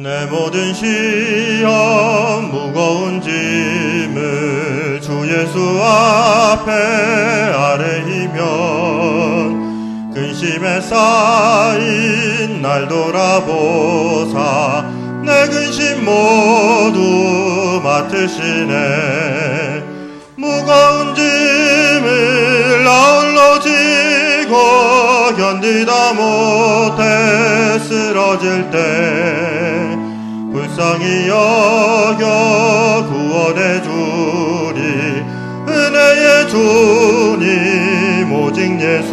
내 모든 시험 무거운 짐을 주 예수 앞에 아뢰이면 근심에 쌓인 날 돌아보사 내 근심 모두 맡으시네. 무거운 짐을 아울러 지고 견디다 못해 쓰러질 때 불쌍히 여겨 구원해 주리. 은혜의 주님 오직 예수.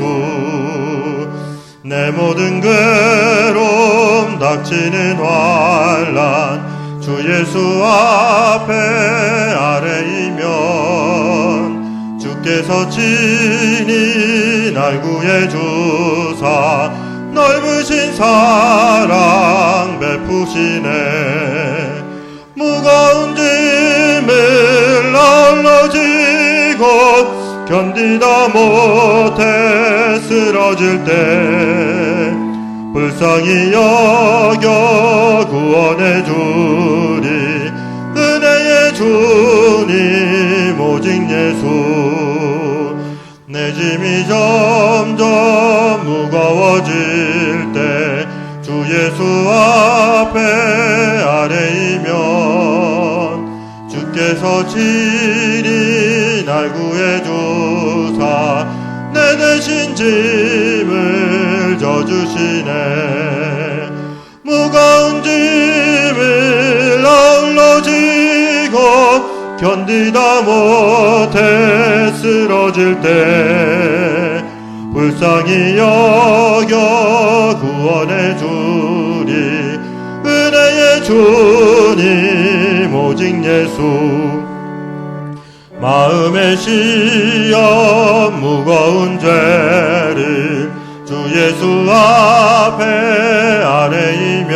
내 모든 괴로움 닥치는 환난 주 예수 앞에 아뢰이면 주께서 친히 날 구해 주사 넓으신 사랑 베푸시네. 무거운 짐을 아울러 지고 견디다 못해 쓰러질 때 불쌍히 여겨 구원해 주리. 은혜의 주님 오직 예수. 내 짐이 점점 무거워질 때 주 예수 앞에 아뢰이면 주께서 친히 날 구해 주사 내 대신 짐을 져주시네. 무거운 짐을 아울러 지고 견디다 못해 쓰러질 때 불쌍히 여겨 구원해 주리. 은혜의 주님 오직 예수. 마음의 시험 무거운 죄를 주 예수 앞에 아뢰이면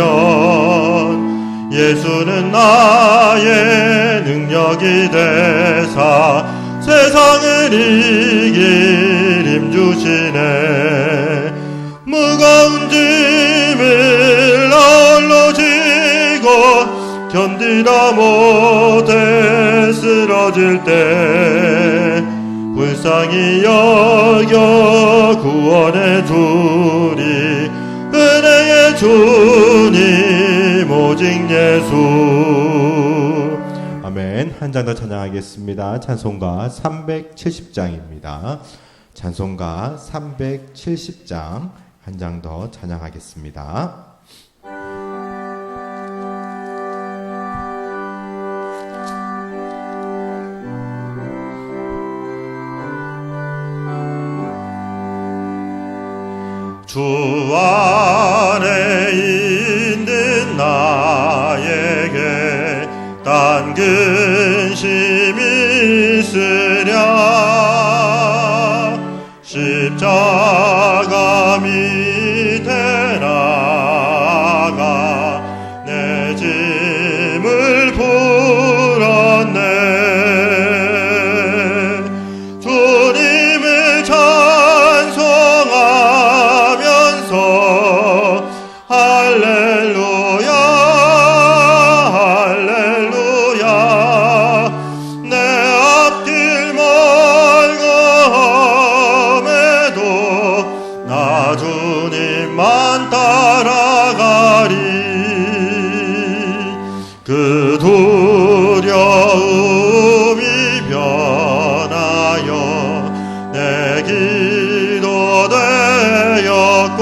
예수는 나의 능력이 되사 세상을 이길 힘 주시네. 무거운 짐을 아울러 지고 견디다 못해 쓰러질 때 불쌍히 여겨 구원해 주리. 은혜의 주님 오직 예수. 아멘. 한 장 더 찬양하겠습니다. 찬송가 370장입니다. 찬송가 370장 한 장 더 찬양하겠습니다. 주 안에 있는 나에게 딴 근심이 있으랴. 십자가 밑에 나가 내 짐을 풀었네. 주님을 찬송하면서 할렐루야 할렐루야. 내 앞길 멀고 험해도 나 주님만 따라가리. 그 두려움이 변하여 내 기도 되었고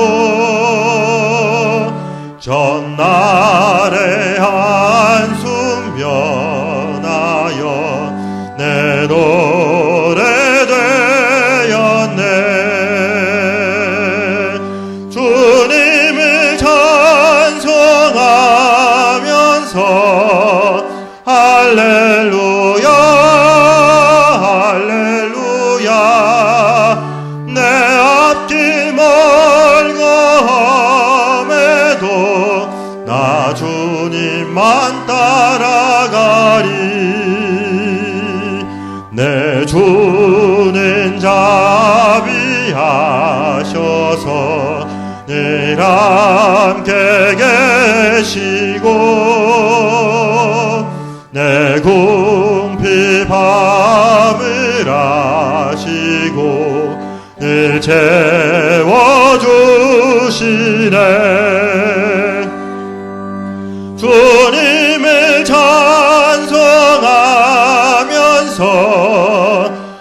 전날의 한숨 변하여 내 노래 되었네. 주님을 찬송하면서 할렐루야 할렐루야. 내 앞길 멀고 험해도 나 주님만 따라가리. 내 주는 자비하셔서 늘 함께 되시고 내 궁핍함을 아시고 늘 채워주시네. 주님을 찬송하면서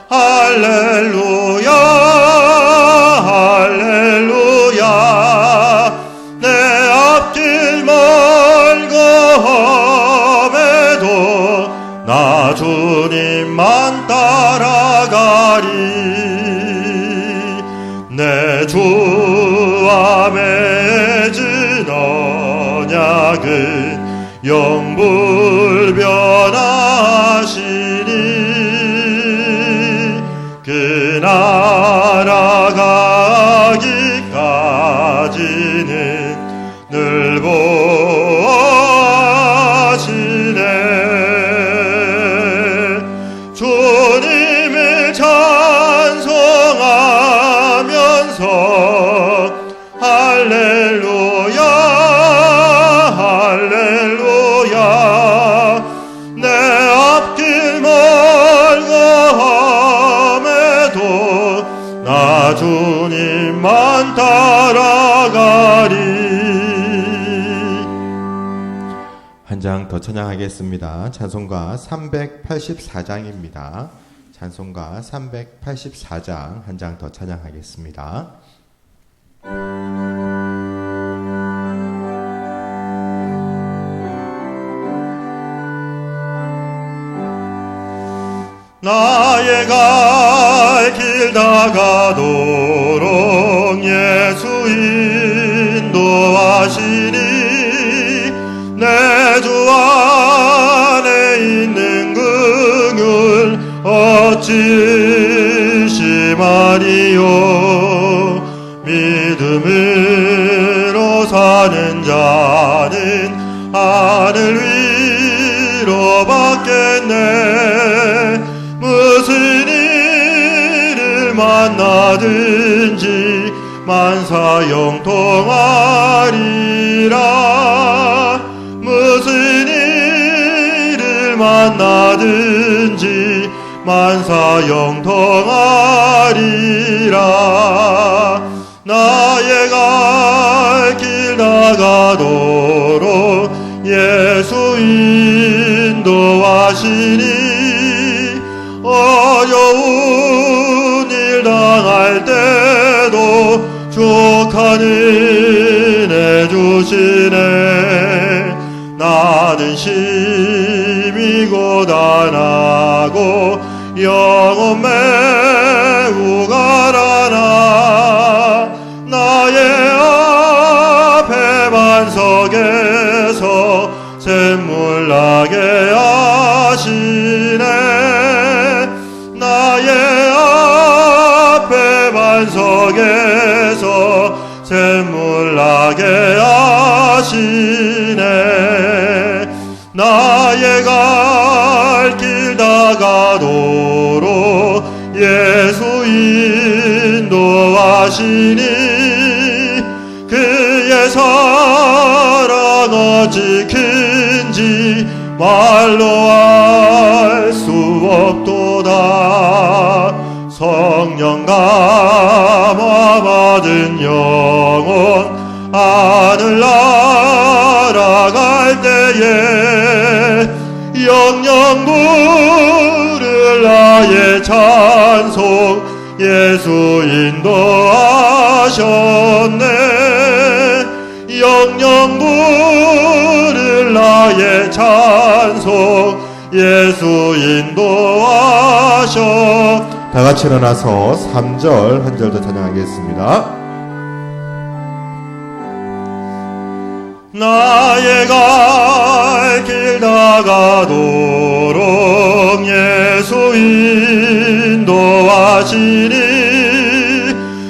할렐루야 할렐루야 내 앞길 멀고 험해도 나 주님만 따라가리. 내 주와 맺은 언약은 영불변하시니 그 나라 가기까지는 늘 보호하시네. 주님을 찬송하면서 할렐루야 할렐루야 내 앞길 멀고 험해도 나 주님만 따라가리. 한 장 더 찬양하겠습니다. 찬송가 384장입니다. 찬송가 384장 한 장 더 찬양하겠습니다. 나의 갈 길 다가도록 예수 인도하시니 내 주 안에 있는 긍휼 어찌 심하리요. 믿음으로 사는 자는 하늘 위로 받겠네. 무슨 일을 만나든지 만사형통하리라. 무슨 일을 만나든지 만사형통하리라. 나의 갈 길 나가도록 예수 인도하시니 어려운 일 당할 때도 족한 은혜 주시네. 나는 심히 고단하고 영혼 매우 가라나. 나의 앞에 반석에서 샘물 나게 하시네. 나의 앞에 반석에서 샘물 나게 하시네. 나의 갈 길 다가도록 예수 인도하시니 그의 사랑 어찌 큰지 말로 알 수 없도다. 성령 감화 받은 영혼 하늘 날아갈 때에 영영 부를 나의 찬송 예수 인도하셨네. 영영 부를 나의 찬송 예수 인도하셨네. 다 같이 일어나서 3절 한 절 더 찬양하겠습니다. 나의 갈 길 다가도록 예수 인도하시니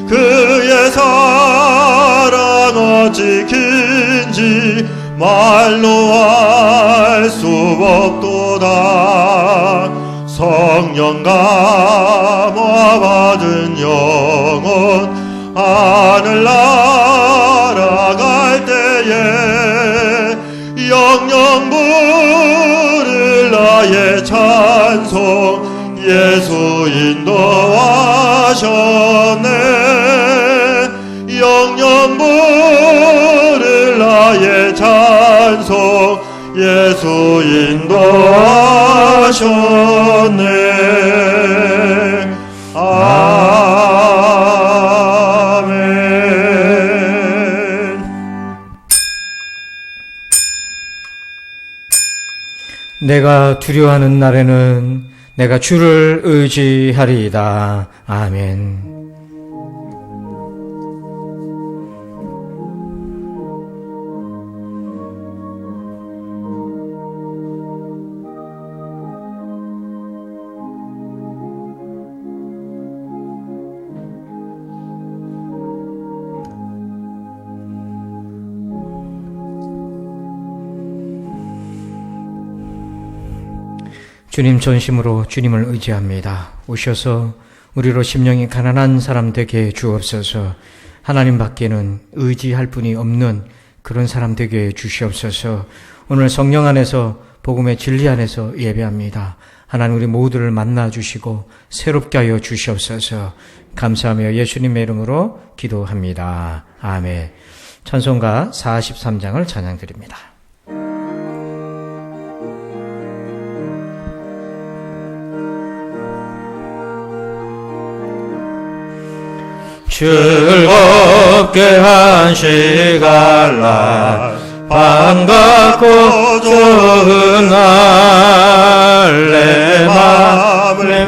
그의 사랑 어찌 큰지 말로 알 수 없도다. 성령 감화 받은 영혼 하늘 날아갈 때에 영영 부를 나의 찬송 예수 인도하셨네. 영영 부를 나의 찬송 예수 인도하셨네. 아멘. 내가 두려워하는 날에는 내가 주를 의지하리이다. 아멘. 주님 전심으로 주님을 의지합니다. 오셔서 우리로 심령이 가난한 사람 되게 주옵소서. 하나님 밖에는 의지할 분이 없는 그런 사람 되게 주시옵소서. 오늘 성령 안에서 복음의 진리 안에서 예배합니다. 하나님 우리 모두를 만나 주시고 새롭게 하여 주시옵소서. 감사하며 예수님의 이름으로 기도합니다. 아멘. 찬송가 43장을 찬양드립니다. 즐겁게 한 시간 날 반갑고 좋은 날 내 맘을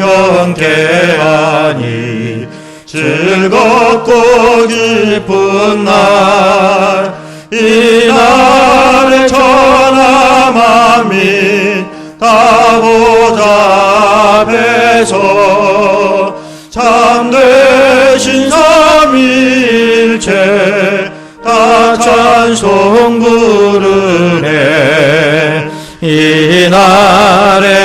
경계하니 즐겁고 기쁜 날 이 날에 천하 만민 다 보좌 앞에서 참되신 삼위일체 다 찬송 부르네. 이 날의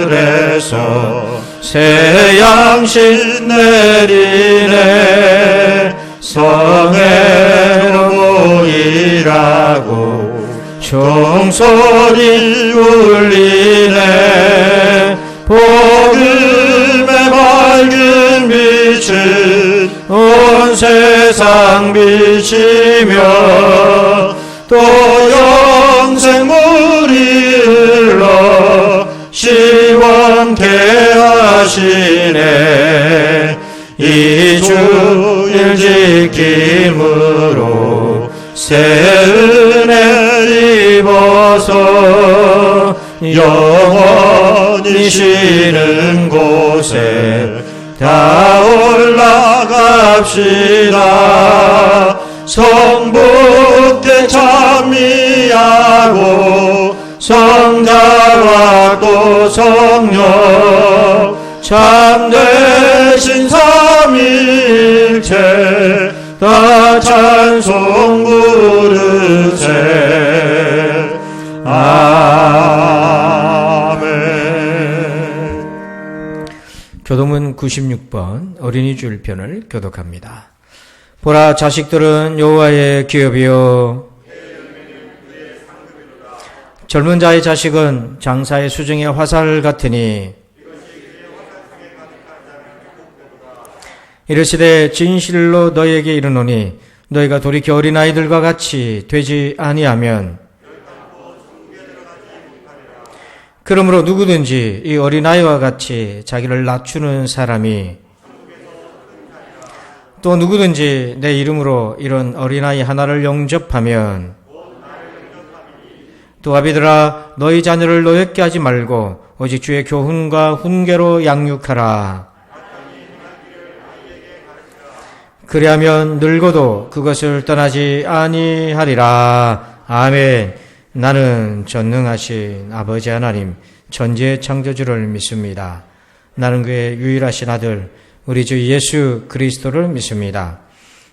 하늘에서 새 양식 내리네. 성회로 모이라고 종소리 울리네. 복음의 밝은 빛은 온 세상 비치며 또 영생물이 흘러 시원케 하시네. 이 주일 지킴으로 새 은혜 입어서 영원히 쉬는 곳에 다 올라갑시다. 성북대 찬미하고 성자와 또 성령 참되신 삼위일체 다 찬송 부르세. 아멘. 교동문 96번 어린이 주일편을 교독합니다. 보라, 자식들은 여호와의 기업이요 젊은 자의 자식은 장사의 수중의 화살 같으니 이르시되 진실로 너희에게 이르노니 너희가 돌이켜 어린아이들과 같이 되지 아니하면 그러므로 누구든지 이 어린아이와 같이 자기를 낮추는 사람이 또 누구든지 내 이름으로 이런 어린아이 하나를 영접하면 또 아비들아 너희 자녀를 노엽게 하지 말고 오직 주의 교훈과 훈계로 양육하라. 그리하면 늙어도 그것을 떠나지 아니하리라. 아멘. 나는 전능하신 아버지 하나님 전지의 창조주를 믿습니다. 나는 그의 유일하신 아들 우리 주 예수 그리스도를 믿습니다.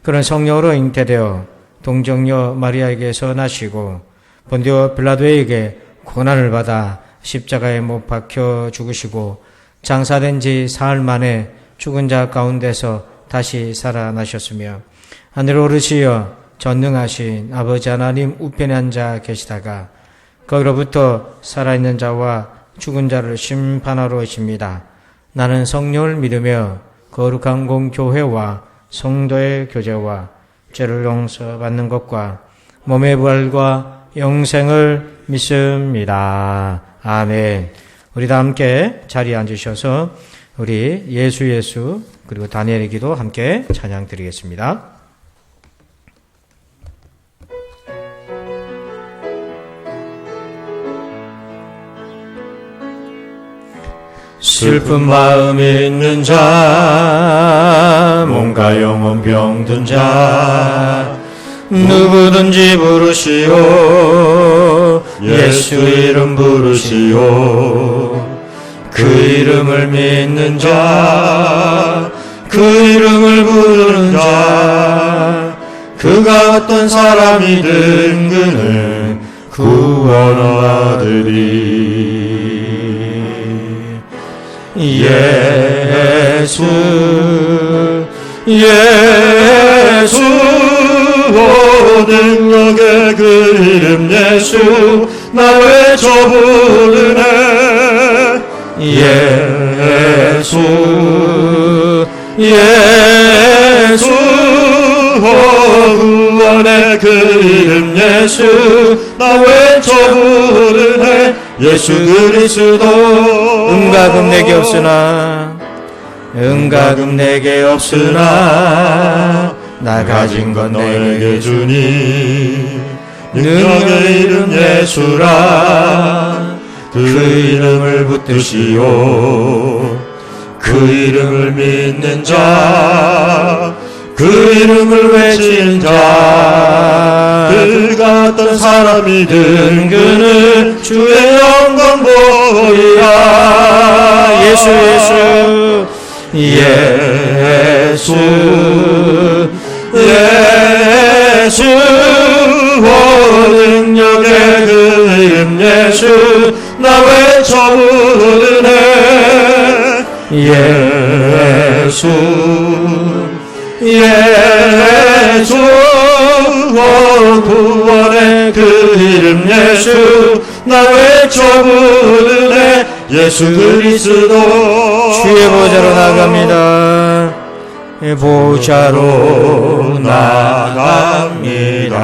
그는 성령으로 잉태되어 동정녀 마리아에게서 나시고 본디오 빌라도에게 고난을 받아 십자가에 못 박혀 죽으시고 장사된 지 사흘 만에 죽은 자 가운데서 다시 살아나셨으며 하늘에 오르시어 전능하신 아버지 하나님 우편에 앉아 계시다가 거기로부터 살아있는 자와 죽은 자를 심판하러 오십니다. 나는 성령을 믿으며 거룩한 공교회와 성도의 교제와 죄를 용서받는 것과 몸의 부활과 영생을 믿습니다. 아멘. 우리 다 함께 자리에 앉으셔서 우리 예수 그리고 다니엘의 기도 함께 찬양 드리겠습니다. 슬픈 마음 있는 자, 몸과 영혼 병든 자, 누구든지 부르시오. 예수 이름 부르시오. 그 이름을 믿는 자, 그 이름을 부르는 자, 그가 어떤 사람이든 그는 구원하리니. 예수 능력의 그 이름 예수 나 외쳐 부르네. 예수 구원의 그 이름 예수 나 외쳐 부르네. 예수 그리스도 은가금 내게 없으나 나 가진 건 너에게 주니. 능력의 이름 예수라 그 이름을 붙드시오. 그 이름을 믿는 자, 그 이름을 외치는 자, 그가 어떤 사람이든 그는 주의 영광 보이라. 예수 능력의 그 이름 예수 나 외쳐 부르네. 예수 구원의 그 이름 예수 나 외쳐 부르네. 예수 그리스도 주의 보좌로 나갑니다. 보좌로 나갑니다.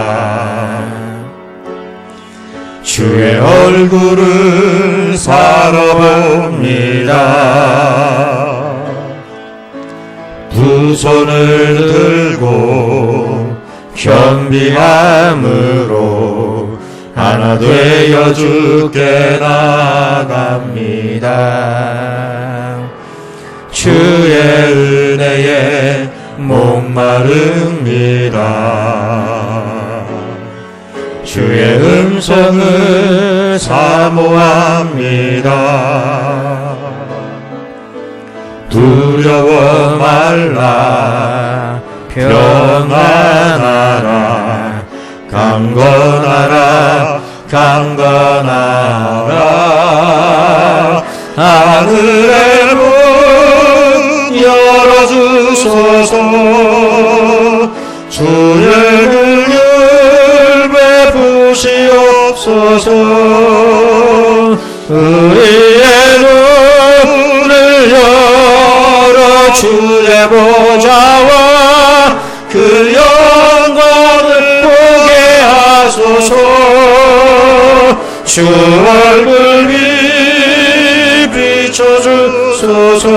주의 얼굴을 살아봅니다. 두 손을 들고 겸비함으로 하나 되어 주께 나갑니다. 주의 은혜에 목마릅니다. 주의 음성을 사모합니다. 두려워 말라 평안하라 강건하라 하늘의 문 열어주소서. 주의 능을 베푸시옵소서. 우리의 눈을 열어 주의 보좌와 그 영광을 보게 하소서. 주 얼굴 비춰주소서.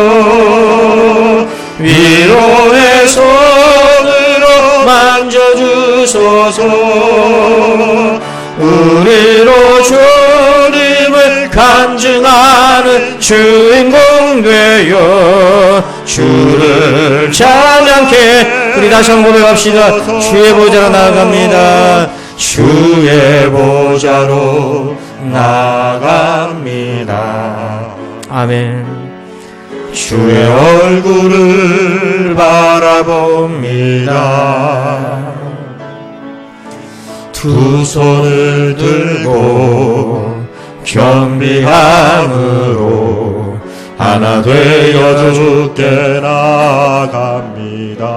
위로의 손으로 만져주소서. 우리로 주님을 간증하는 주인공 되어 주를 찬양케. 우리 다시 한번 고백합시다. 주의 보좌로 나아갑니다. 주의 보좌로 나갑니다. 아멘. 주의 얼굴을 바라봅니다. 두 손을 들고 겸비함으로 하나 되어 주께 나갑니다.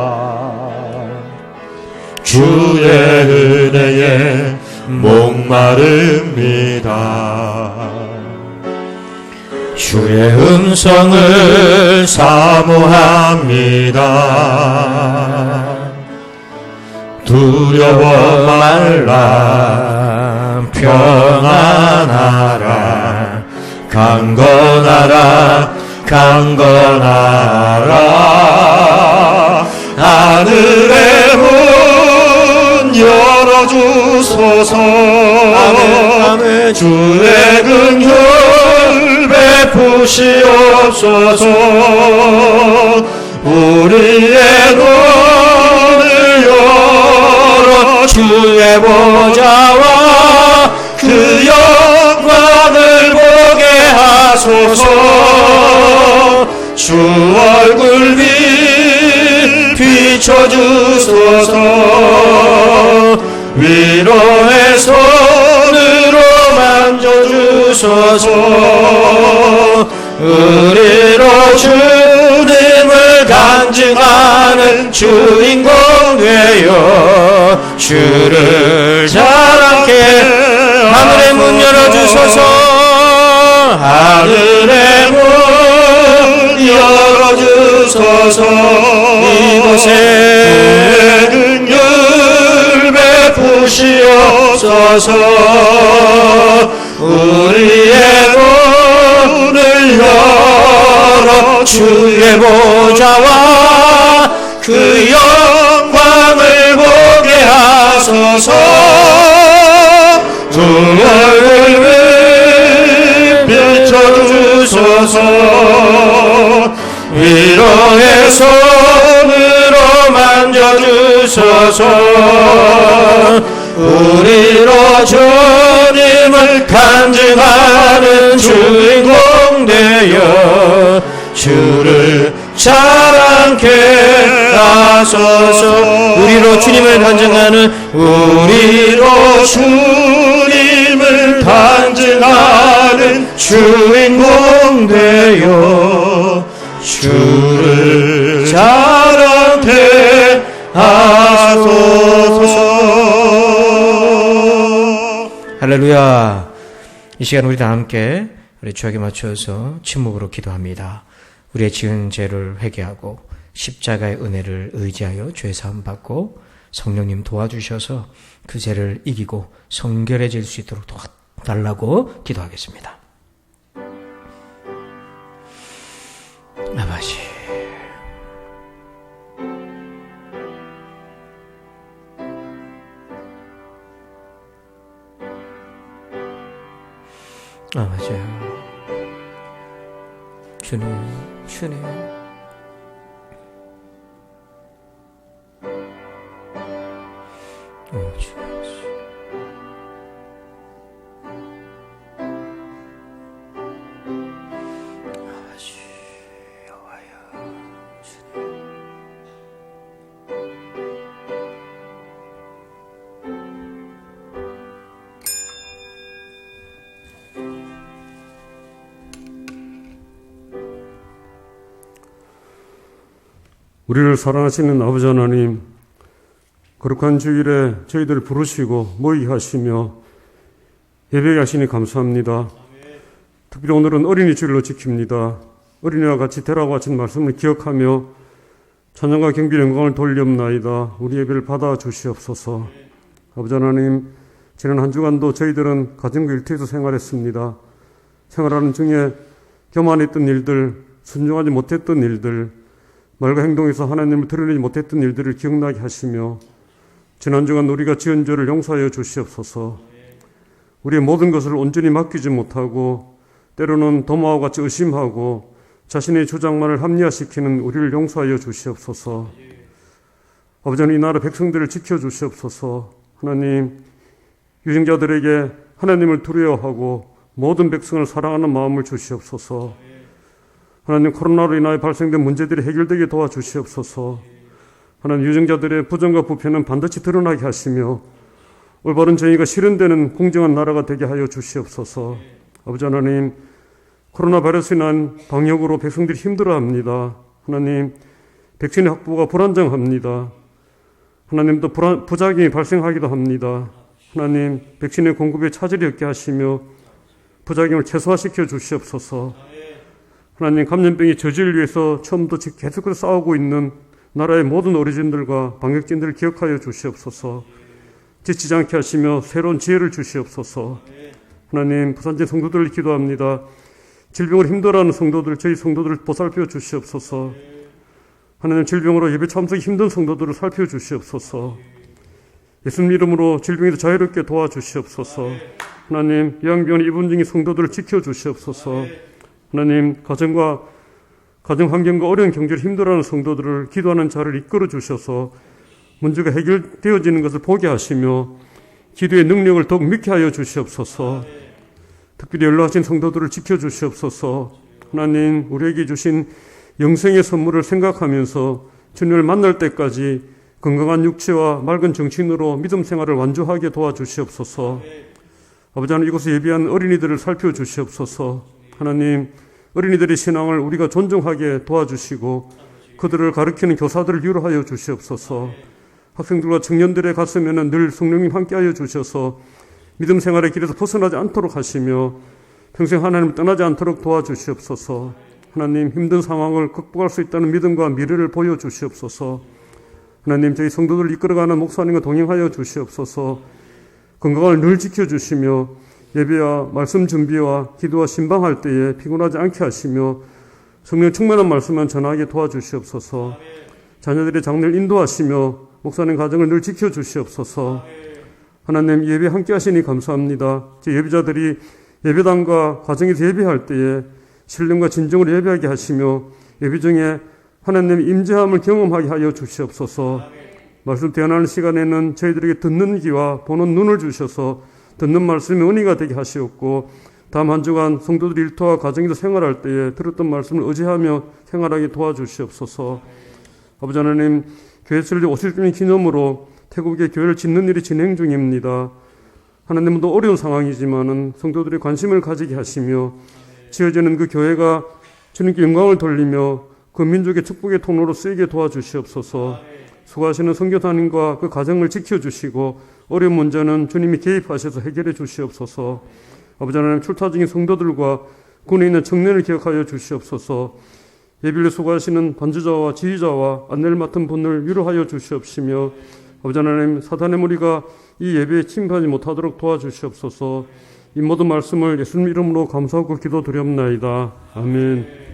주의 은혜에 목마릅니다. 주의 음성을 사모합니다. 두려워 말라 평안하라 강건하라 강건하라. 하늘의 문 열어주소서. 아멘. 주의 긍휼 베푸시옵소서. 우리의 눈을 열어 주의 보좌와 그 영광을 보게 하소서. 주 얼굴 비춰주소서. 위로의 손으로 만져주소서. 의리로 주님을 간증하는 주인공 되어 주를 자랑케 하늘의 문 열어주소서. 하늘의 문 열어주소서. 이곳에 긍휼 베푸시옵소서. 우리의 문을 열어 주의 보좌와 그 영광을 보게 하소서. 주 얼굴을 비춰주소서. 위로의 손으로 만져주소서. 우리로 주님을 간증하는 주인공 되어 주를 자랑케 하소서. 우리로 주님을 간증하는 우리로 주님을 간증하는 주인공 되어 주를 자랑케 하소서. 할렐루야. 이 시간 우리 다 함께 우리 주에게 맞춰서 침묵으로 기도합니다. 우리의 지은 죄를 회개하고 십자가의 은혜를 의지하여 죄 사함 받고 성령님 도와주셔서 그 죄를 이기고 성결해질 수 있도록 도와달라고 기도하겠습니다. 아버지, 아버지, 주님, 주님, 아버지, 여호와여, 주님. 우리를 사랑하시는 아버지 하나님, 거룩한 주일에 저희들을 부르시고 모이게 하시며 예배하게 하시니 감사합니다. 특별히 오늘은 어린이 주일로 지킵니다. 어린이와 같이 대라고 바친 말씀을 기억하며 찬양과 경비 영광을 돌리옵나이다. 우리 예배를 받아 주시옵소서. 아버지 하나님, 지난 한 주간도 저희들은 가정과 일터에서 생활했습니다. 생활하는 중에 교만했던 일들, 순종하지 못했던 일들, 말과 행동에서 하나님을 드러내지 못했던 일들을 기억나게 하시며 지난 주간 우리가 지은 죄를 용서하여 주시옵소서. 우리의 모든 것을 온전히 맡기지 못하고 때로는 도마와 같이 의심하고 자신의 주장만을 합리화시키는 우리를 용서하여 주시옵소서. 아버지 하나님, 이 나라 백성들을 지켜주시옵소서. 하나님, 유증자들에게 하나님을 두려워하고 모든 백성을 사랑하는 마음을 주시옵소서. 하나님, 코로나로 인하여 발생된 문제들이 해결되게 도와주시옵소서. 하나님, 유증자들의 부정과 부패는 반드시 드러나게 하시며 올바른 정의가 실현되는 공정한 나라가 되게 하여 주시옵소서. 아버지 하나님, 코로나 바이러스에 인한 방역으로 백성들이 힘들어합니다. 하나님, 백신의 확보가 불안정합니다. 하나님 또 부작용이 발생하기도 합니다. 하나님 백신의 공급에 차질이 없게 하시며 부작용을 최소화시켜 주시옵소서. 하나님 감염병이 저지를 위해서 처음부터 계속해서 싸우고 있는 나라의 모든 어르신들과 방역진들을 기억하여 주시옵소서. 지치지 않게 하시며 새로운 지혜를 주시옵소서. 하나님 부산진 성도들을 기도합니다. 질병으로 힘들어하는 성도들, 저희 성도들을 보살펴 주시옵소서. 하나님 질병으로 예배 참석이 힘든 성도들을 살펴 주시옵소서. 예수님 이름으로 질병에서 자유롭게 도와주시옵소서. 하나님 요양병원에 입원 중인 성도들을 지켜주시옵소서. 하나님 가정 환경과 어려운 경제를 힘들어하는 성도들을 기도하는 자를 이끌어 주셔서 문제가 해결되어지는 것을 보게 하시며 기도의 능력을 더욱 믿게 하여 주시옵소서. 특별히 연락하신 성도들을 지켜주시옵소서. 하나님 우리에게 주신 영생의 선물을 생각하면서 주님을 만날 때까지 건강한 육체와 맑은 정신으로 믿음 생활을 완주하게 도와주시옵소서. 아버지 하나님 이곳에 예비한 어린이들을 살펴주시옵소서. 하나님 어린이들의 신앙을 우리가 존중하게 도와주시고 그들을 가르치는 교사들을 유로하여 주시옵소서. 학생들과 청년들의 가슴에는 늘 성령님 함께하여 주셔서 믿음 생활의 길에서 벗어나지 않도록 하시며 평생 하나님을 떠나지 않도록 도와주시옵소서. 하나님 힘든 상황을 극복할 수 있다는 믿음과 미래를 보여주시옵소서. 하나님 저희 성도들을 이끌어가는 목사님과 동행하여 주시옵소서. 건강을 늘 지켜주시며 예배와 말씀 준비와 기도와 신방할 때에 피곤하지 않게 하시며 성령 충만한 말씀만 전하게 도와주시옵소서. 자녀들의 장래를 인도하시며 목사님 가정을 늘 지켜주시옵소서. 하나님 예배 함께 하시니 감사합니다. 제 예배자들이 예배당과 가정에서 예배할 때에 신령과 진정으로 예배하게 하시며 예배 중에 하나님의 임재함을 경험하게 하여 주시옵소서. 말씀 대언하는 시간에는 저희들에게 듣는 귀와 보는 눈을 주셔서 듣는 말씀이 은혜가 되게 하시옵고 다음 한 주간 성도들 일터와 가정에서 생활할 때에 들었던 말씀을 의지하며 생활하게 도와주시옵소서. 아버지 하나님 교회 설립 50주년 기념으로 태국에 교회를 짓는 일이 진행 중입니다. 하나님은 또 어려운 상황이지만은 성도들의 관심을 가지게 하시며 지어지는 그 교회가 주님께 영광을 돌리며 그 민족의 축복의 통로로 쓰이게 도와주시옵소서. 수고하시는 선교사님과 그 가정을 지켜주시고 어려운 문제는 주님이 개입하셔서 해결해 주시옵소서. 아버지 하나님 출타 중인 성도들과 군에 있는 청년을 기억하여 주시옵소서. 예비를 수고하시는 반주자와 지휘자와 안내를 맡은 분을 위로하여 주시옵시며 아버지 하나님 사단의 무리가 이 예배에 침입하지 못하도록 도와주시옵소서. 이 모든 말씀을 예수님 이름으로 감사하고 기도드리옵나이다. 아멘.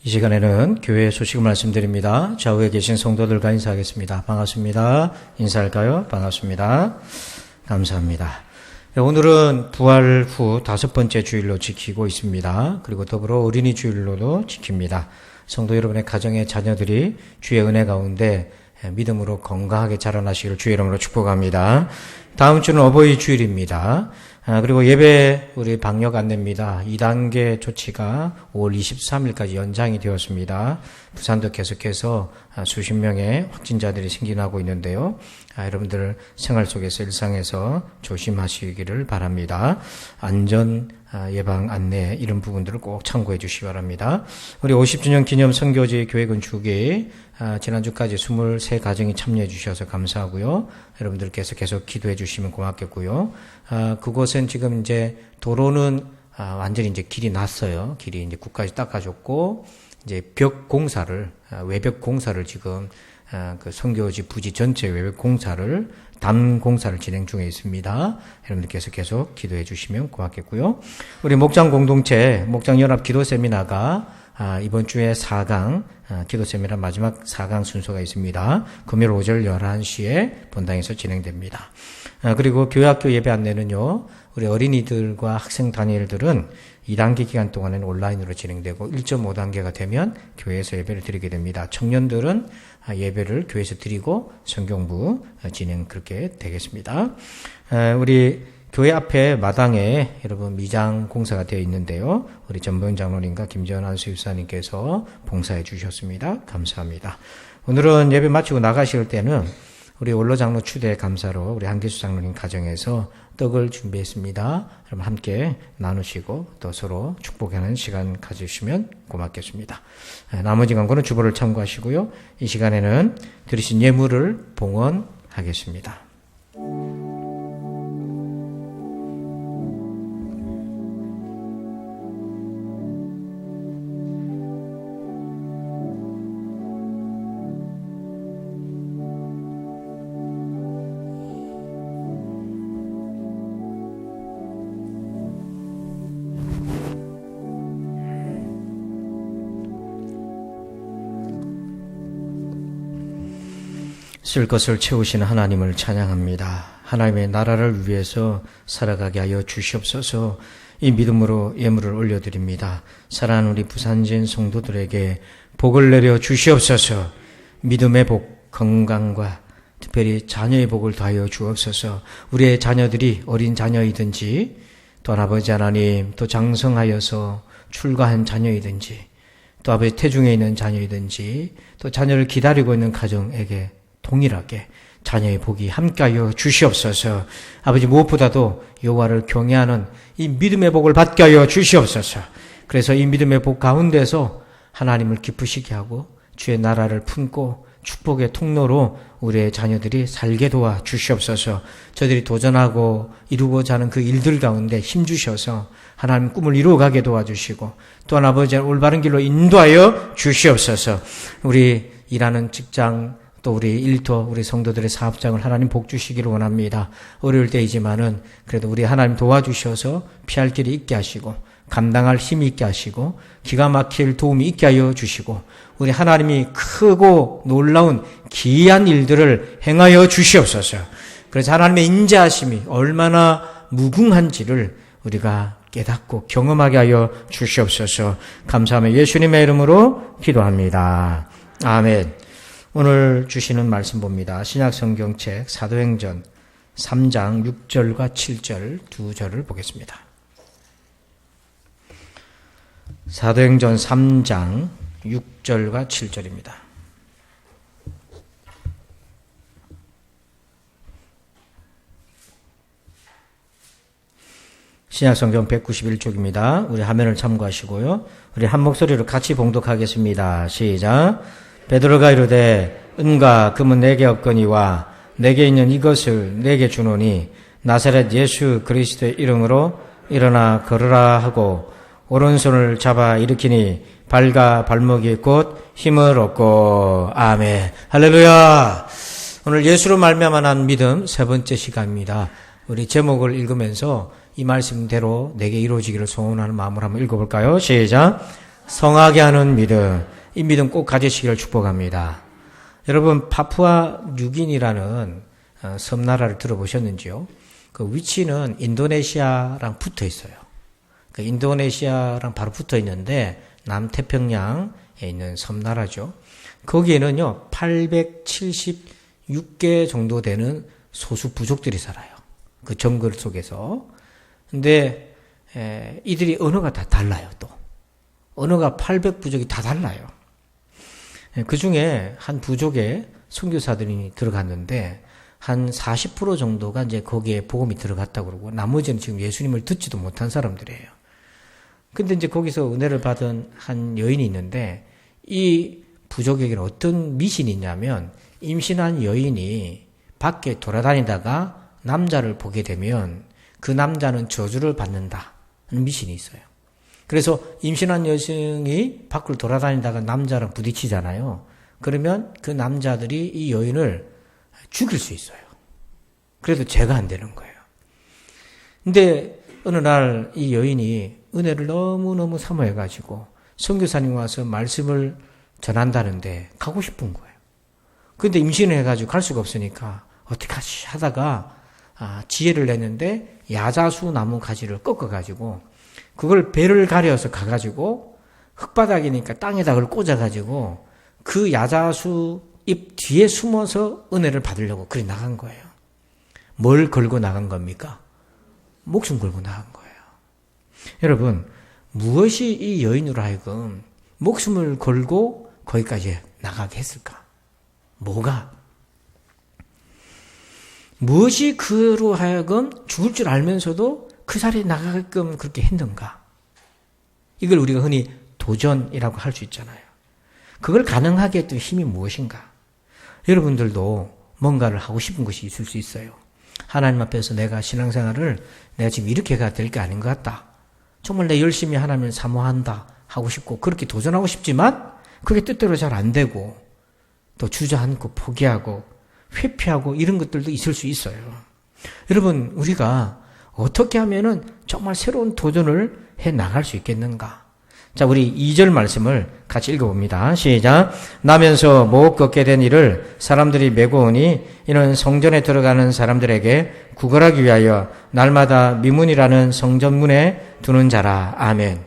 이 시간에는 교회 소식을 말씀드립니다. 좌우에 계신 성도들과 인사하겠습니다. 반갑습니다. 인사할까요? 반갑습니다. 감사합니다. 오늘은 부활 후 5번째 주일로 지키고 있습니다. 그리고 더불어 어린이 주일로도 지킵니다. 성도 여러분의 가정의 자녀들이 주의 은혜 가운데 믿음으로 건강하게 자라나시기를 주의 이름으로 축복합니다. 다음 주는 어버이 주일입니다. 그리고 예배 우리 방역 안내입니다. 2단계 조치가 5월 23일까지 연장이 되었습니다. 부산도 계속해서 수십 명의 확진자들이 생겨나고 있는데요. 여러분들 생활 속에서 일상에서 조심하시기를 바랍니다. 안전 예방 안내 이런 부분들을 꼭 참고해 주시기 바랍니다. 우리 50주년 기념 선교지 교회 건축이 지난주까지 23가정이 참여해 주셔서 감사하고요. 여러분들께서 계속 기도해 주시면 고맙겠고요. 그곳은 지금 이제 도로는 완전히 이제 길이 났어요. 길이 이제 끝까지 닦아줬고 이제 벽 공사를 외벽 공사를 지금 그 선교지 부지 전체 외벽 공사를 담 공사를 진행 중에 있습니다. 여러분들께서 계속 기도해 주시면 고맙겠고요. 우리 목장 공동체 목장 연합 기도 세미나가 이번 주에 4강 기도 세미나 마지막 4강 순서가 있습니다. 금요일 오전 11시에 본당에서 진행됩니다. 그리고 교회학교 예배 안내는요. 우리 어린이들과 학생 단일들은 2단계 기간 동안에는 온라인으로 진행되고 1.5단계가 되면 교회에서 예배를 드리게 됩니다. 청년들은 예배를 교회에서 드리고 성경부 진행 그렇게 되겠습니다. 우리 교회 앞에 마당에 여러분 미장 공사가 되어 있는데요. 우리 전병 장로님과 김전환 수집사님께서 봉사해 주셨습니다. 감사합니다. 오늘은 예배 마치고 나가실 때는 우리 원로 장로 추대 감사로 우리 한기수 장로님 가정에서 떡을 준비했습니다. 여러분 함께 나누시고 또 서로 축복하는 시간 가지시면 고맙겠습니다. 나머지 광고는 주보를 참고하시고요. 이 시간에는 드리신 예물을 봉헌하겠습니다. 쓸 것을 채우시는 하나님을 찬양합니다. 하나님의 나라를 위해서 살아가게 하여 주시옵소서. 이 믿음으로 예물을 올려드립니다. 사랑하는 우리 부산진 성도들에게 복을 내려 주시옵소서. 믿음의 복, 건강과 특별히 자녀의 복을 더하여 주옵소서. 우리의 자녀들이 어린 자녀이든지 또 아버지 하나님 또 장성하여서 출가한 자녀이든지 또 아버지 태중에 있는 자녀이든지 또 자녀를 기다리고 있는 가정에게 동일하게 자녀의 복이 함께하여 주시옵소서. 아버지 무엇보다도 여호와를 경외하는 이 믿음의 복을 받게 하여 주시옵소서. 그래서 이 믿음의 복 가운데서 하나님을 기쁘시게 하고 주의 나라를 품고 축복의 통로로 우리의 자녀들이 살게 도와 주시옵소서. 저들이 도전하고 이루고자 하는 그 일들 가운데 힘주셔서 하나님 꿈을 이루어가게 도와주시고 또한 아버지의 올바른 길로 인도하여 주시옵소서. 우리 일하는 직장 또 우리 일터, 우리 성도들의 사업장을 하나님 복 주시기를 원합니다. 어려울 때이지만은 그래도 우리 하나님 도와주셔서 피할 길이 있게 하시고 감당할 힘이 있게 하시고 기가 막힐 도움이 있게 하여 주시고 우리 하나님이 크고 놀라운 기이한 일들을 행하여 주시옵소서. 그래서 하나님의 인자하심이 얼마나 무궁한지를 우리가 깨닫고 경험하게 하여 주시옵소서. 감사하며 예수님의 이름으로 기도합니다. 아멘. 오늘 주시는 말씀 봅니다. 신약성경책 사도행전 3장 6절과 7절 두 절을 보겠습니다. 사도행전 3장 6절과 7절입니다. 신약성경 191쪽입니다. 우리 화면을 참고하시고요. 우리 한 목소리로 같이 봉독하겠습니다. 시작. 베드로가 이르되 은과 금은 내게 없거니와 내게 있는 이것을 내게 주노니 나사렛 예수 그리스도의 이름으로 일어나 걸으라 하고 오른손을 잡아 일으키니 발과 발목이 곧 힘을 얻고 아멘. 할렐루야. 오늘 예수로 말미암아 난 믿음 세 번째 시간입니다. 우리 제목을 읽으면서 이 말씀대로 내게 이루어지기를 소원하는 마음으로 한번 읽어볼까요? 시작. 성하게 하는 믿음. 이 믿음 꼭 가지시기를 축복합니다. 여러분 파푸아 뉴기니라는 섬나라를 들어보셨는지요? 그 위치는 인도네시아랑 붙어 있어요. 그 인도네시아랑 바로 붙어 있는데 남태평양에 있는 섬나라죠. 거기에는요 876개 정도 되는 소수 부족들이 살아요. 그 정글 속에서. 근데 이들이 언어가 다 달라요. 또 언어가 800부족이 다 달라요. 그 중에 한 부족에 선교사들이 들어갔는데 한 40% 정도가 이제 거기에 복음이 들어갔다고 그러고 나머지는 지금 예수님을 듣지도 못한 사람들이에요. 근데 이제 거기서 은혜를 받은 한 여인이 있는데 이 부족에게는 어떤 미신이 있냐면 임신한 여인이 밖에 돌아다니다가 남자를 보게 되면 그 남자는 저주를 받는다 하는 미신이 있어요. 그래서 임신한 여성이 밖을 돌아다니다가 남자랑 부딪히잖아요. 그러면 그 남자들이 이 여인을 죽일 수 있어요. 그래도 죄가 안 되는 거예요. 근데 어느 날 이 여인이 은혜를 너무너무 사모해가지고 선교사님 와서 말씀을 전한다는데 가고 싶은 거예요. 근데 임신을 해가지고 갈 수가 없으니까 어떡하지 하다가 지혜를 냈는데 야자수 나무 가지를 꺾어가지고 그걸 배를 가려서 가가지고 흙바닥이니까 땅에다 그걸 꽂아가지고 그 야자수 입 뒤에 숨어서 은혜를 받으려고 그리 나간 거예요. 뭘 걸고 나간 겁니까? 목숨 걸고 나간 거예요. 여러분, 무엇이 이 여인으로 하여금 목숨을 걸고 거기까지 나가게 했을까? 뭐가? 무엇이 그로 하여금 죽을 줄 알면서도 그 자리에 나가게끔 그렇게 했는가? 이걸 우리가 흔히 도전이라고 할 수 있잖아요. 그걸 가능하게 했던 힘이 무엇인가? 여러분들도 뭔가를 하고 싶은 것이 있을 수 있어요. 하나님 앞에서 내가 신앙생활을 내가 지금 이렇게 가야 될 게 아닌 것 같다. 정말 내 열심히 하나님을 사모한다 하고 싶고 그렇게 도전하고 싶지만 그게 뜻대로 잘 안 되고 또 주저앉고 포기하고 회피하고 이런 것들도 있을 수 있어요. 여러분, 우리가 어떻게 하면은 정말 새로운 도전을 해 나갈 수 있겠는가? 자, 우리 2절 말씀을 같이 읽어봅니다. 시작. 나면서 못 걷게 된 이를 사람들이 메고 오니 이는 성전에 들어가는 사람들에게 구걸하기 위하여 날마다 미문이라는 성전문에 두는 자라. 아멘.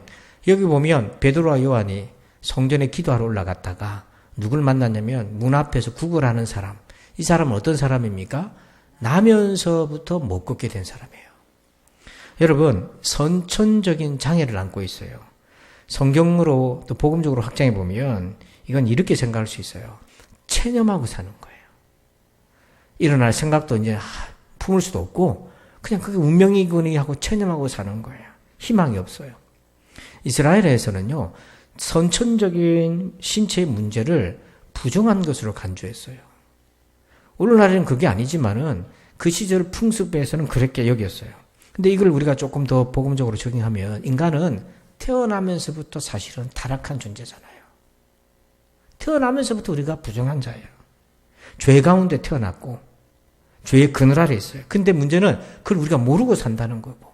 여기 보면 베드로와 요한이 성전에 기도하러 올라갔다가 누굴 만났냐면 문 앞에서 구걸하는 사람. 이 사람은 어떤 사람입니까? 나면서부터 못 걷게 된 사람이에요. 여러분, 선천적인 장애를 안고 있어요. 성경으로 또 복음적으로 확장해 보면 이건 이렇게 생각할 수 있어요. 체념하고 사는 거예요. 일어날 생각도 이제 품을 수도 없고 그냥 그게 운명이거니 하고 체념하고 사는 거예요. 희망이 없어요. 이스라엘에서는요, 선천적인 신체의 문제를 부정한 것으로 간주했어요. 오늘날에는 그게 아니지만은 그 시절 풍습에서는 그렇게 여겼어요. 근데 이걸 우리가 조금 더 복음적으로 적용하면 인간은 태어나면서부터 사실은 타락한 존재잖아요. 태어나면서부터 우리가 부정한 자예요. 죄 가운데 태어났고 죄의 그늘 아래 있어요. 근데 문제는 그걸 우리가 모르고 산다는 거고,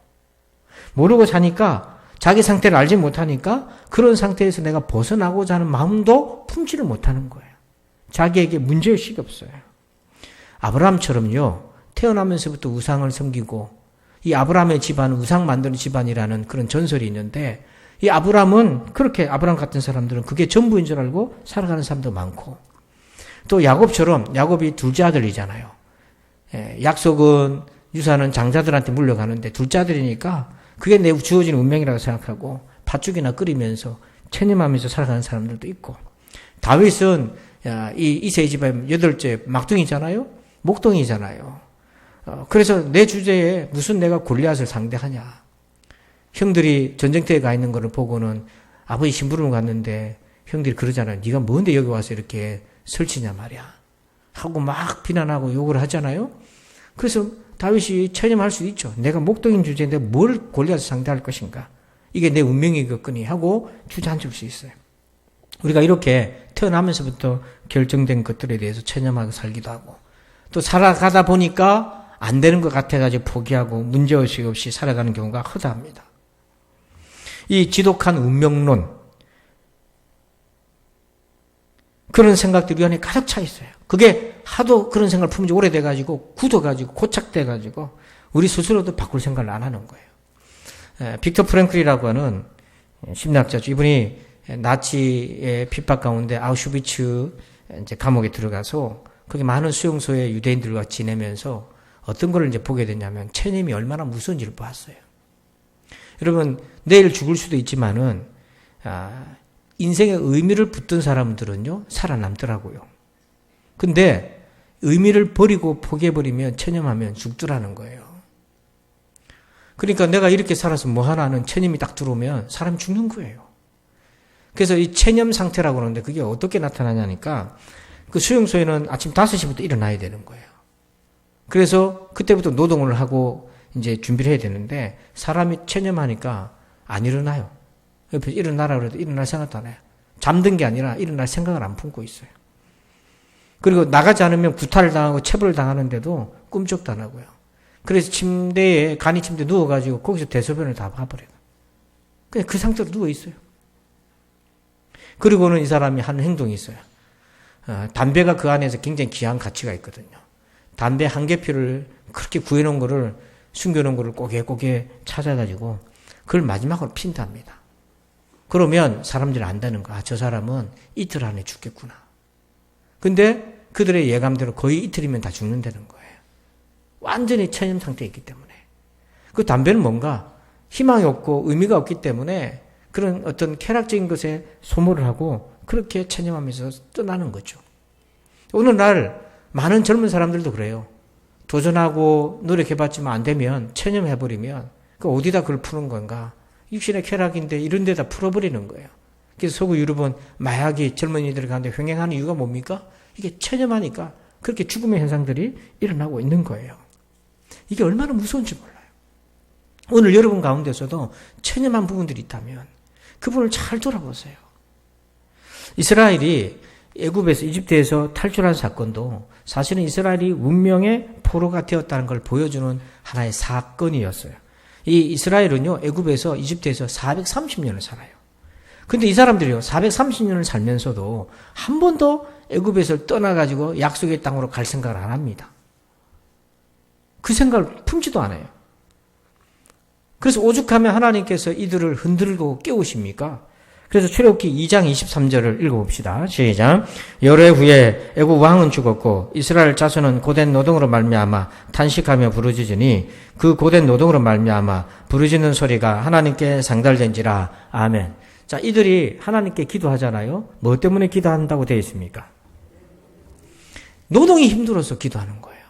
모르고 사니까 자기 상태를 알지 못하니까 그런 상태에서 내가 벗어나고자 하는 마음도 품지를 못하는 거예요. 자기에게 문제의식이 없어요. 아브라함처럼요, 태어나면서부터 우상을 섬기고 이 아브라함의 집안은 우상 만드는 집안이라는 그런 전설이 있는데 이 아브라함은 그렇게 아브라함 같은 사람들은 그게 전부인 줄 알고 살아가는 사람도 많고 또 야곱처럼 야곱이 둘째 아들이잖아요. 약속은 유산은 장자들한테 물려가는데 둘째 아들이니까 그게 내 주어진 운명이라고 생각하고 팥죽이나 끓이면서 체념하면서 살아가는 사람들도 있고 다윗은 이 이세의 집안 8째 막둥이잖아요. 목동이잖아요. 그래서 내 주제에 무슨 내가 골리앗을 상대하냐. 형들이 전쟁터에 가 있는 거를 보고는 아버지 심부름을 갔는데 형들이 그러잖아요. 네가 뭔데 여기 와서 이렇게 설치냐 말이야. 하고 막 비난하고 욕을 하잖아요. 그래서 다윗이 체념할 수도 있죠. 내가 목동인 주제인데 뭘 골리앗을 상대할 것인가. 이게 내 운명이겠거니 하고 주저앉을 수 있어요. 우리가 이렇게 태어나면서부터 결정된 것들에 대해서 체념하고 살기도 하고 또 살아가다 보니까 안 되는 것 같아가지고 포기하고 문제의식 없이 살아가는 경우가 허다합니다. 이 지독한 운명론, 그런 생각들이 우리 안에 가득 차 있어요. 그게 하도 그런 생각을 품은 지 오래돼가지고 굳어가지고 고착돼가지고 우리 스스로도 바꿀 생각을 안 하는 거예요. 빅터 프랭클이라고 하는 심리학자죠. 이분이 나치의 핍박 가운데 아우슈비츠 이제 감옥에 들어가서 거기 많은 수용소의 유대인들과 지내면서 어떤 걸 이제 보게 됐냐면 체념이 얼마나 무서운지를 봤어요. 여러분, 내일 죽을 수도 있지만은 인생의 의미를 붙든 사람들은요 살아남더라고요. 근데 의미를 버리고 포기해버리면 체념하면 죽더라는 거예요. 그러니까 내가 이렇게 살아서 뭐 하나는 체념이 딱 들어오면 사람이 죽는 거예요. 그래서 이 체념 상태라고 하는데 그게 어떻게 나타나냐니까 그 수용소에는 아침 5시부터 일어나야 되는 거예요. 그래서 그때부터 노동을 하고 이제 준비를 해야 되는데 사람이 체념하니까 안 일어나요. 옆에서 일어나라 그래도 일어날 생각도 안 해요. 잠든 게 아니라 일어날 생각을 안 품고 있어요. 그리고 나가지 않으면 구타를 당하고 체벌을 당하는데도 꿈쩍도 안 하고요. 그래서 침대에 간이 침대에 누워가지고 거기서 대소변을 다 봐버려요. 그냥 그 상태로 누워 있어요. 그리고는 이 사람이 하는 행동이 있어요. 담배가 그 안에서 굉장히 귀한 가치가 있거든요. 담배 한 개표를 그렇게 구해놓은 거를 숨겨놓은 거를 꼬개꼬개 찾아가지고 그걸 마지막으로 핀답니다. 그러면 사람들이 안다는 거야. 저 사람은 이틀 안에 죽겠구나. 근데 그들의 예감대로 거의 이틀이면 다 죽는다는 거예요. 완전히 체념 상태에 있기 때문에. 그 담배는 뭔가 희망이 없고 의미가 없기 때문에 그런 어떤 쾌락적인 것에 소모를 하고 그렇게 체념하면서 떠나는 거죠. 오늘날 많은 젊은 사람들도 그래요. 도전하고 노력해봤지만 안 되면 체념해버리면 그 어디다 그걸 푸는 건가? 육신의 쾌락인데 이런 데다 풀어버리는 거예요. 그래서 서구 유럽은 마약이 젊은이들 가운데 횡행하는 이유가 뭡니까? 이게 체념하니까 그렇게 죽음의 현상들이 일어나고 있는 거예요. 이게 얼마나 무서운지 몰라요. 오늘 여러분 가운데서도 체념한 부분들이 있다면 그 부분을 잘 돌아보세요. 이스라엘이 애굽에서 이집트에서 탈출한 사건도 사실은 이스라엘이 운명의 포로가 되었다는 걸 보여주는 하나의 사건이었어요. 이 이스라엘은요, 애굽에서 이집트에서 430년을 살아요. 근데 이 사람들이요, 430년을 살면서도 한 번도 애굽에서 떠나가지고 약속의 땅으로 갈 생각을 안 합니다. 그 생각을 품지도 않아요. 그래서 오죽하면 하나님께서 이들을 흔들고 깨우십니까? 그래서 출애굽기 2장 23절을 읽어봅시다. 시작. 열흘 후에 애굽 왕은 죽었고 이스라엘 자손은 고된 노동으로 말미암아 탄식하며 부르짖으니 그 고된 노동으로 말미암아 부르짖는 소리가 하나님께 상달된지라. 아멘. 자, 이들이 하나님께 기도하잖아요. 뭐 때문에 기도한다고 되어 있습니까? 노동이 힘들어서 기도하는 거예요.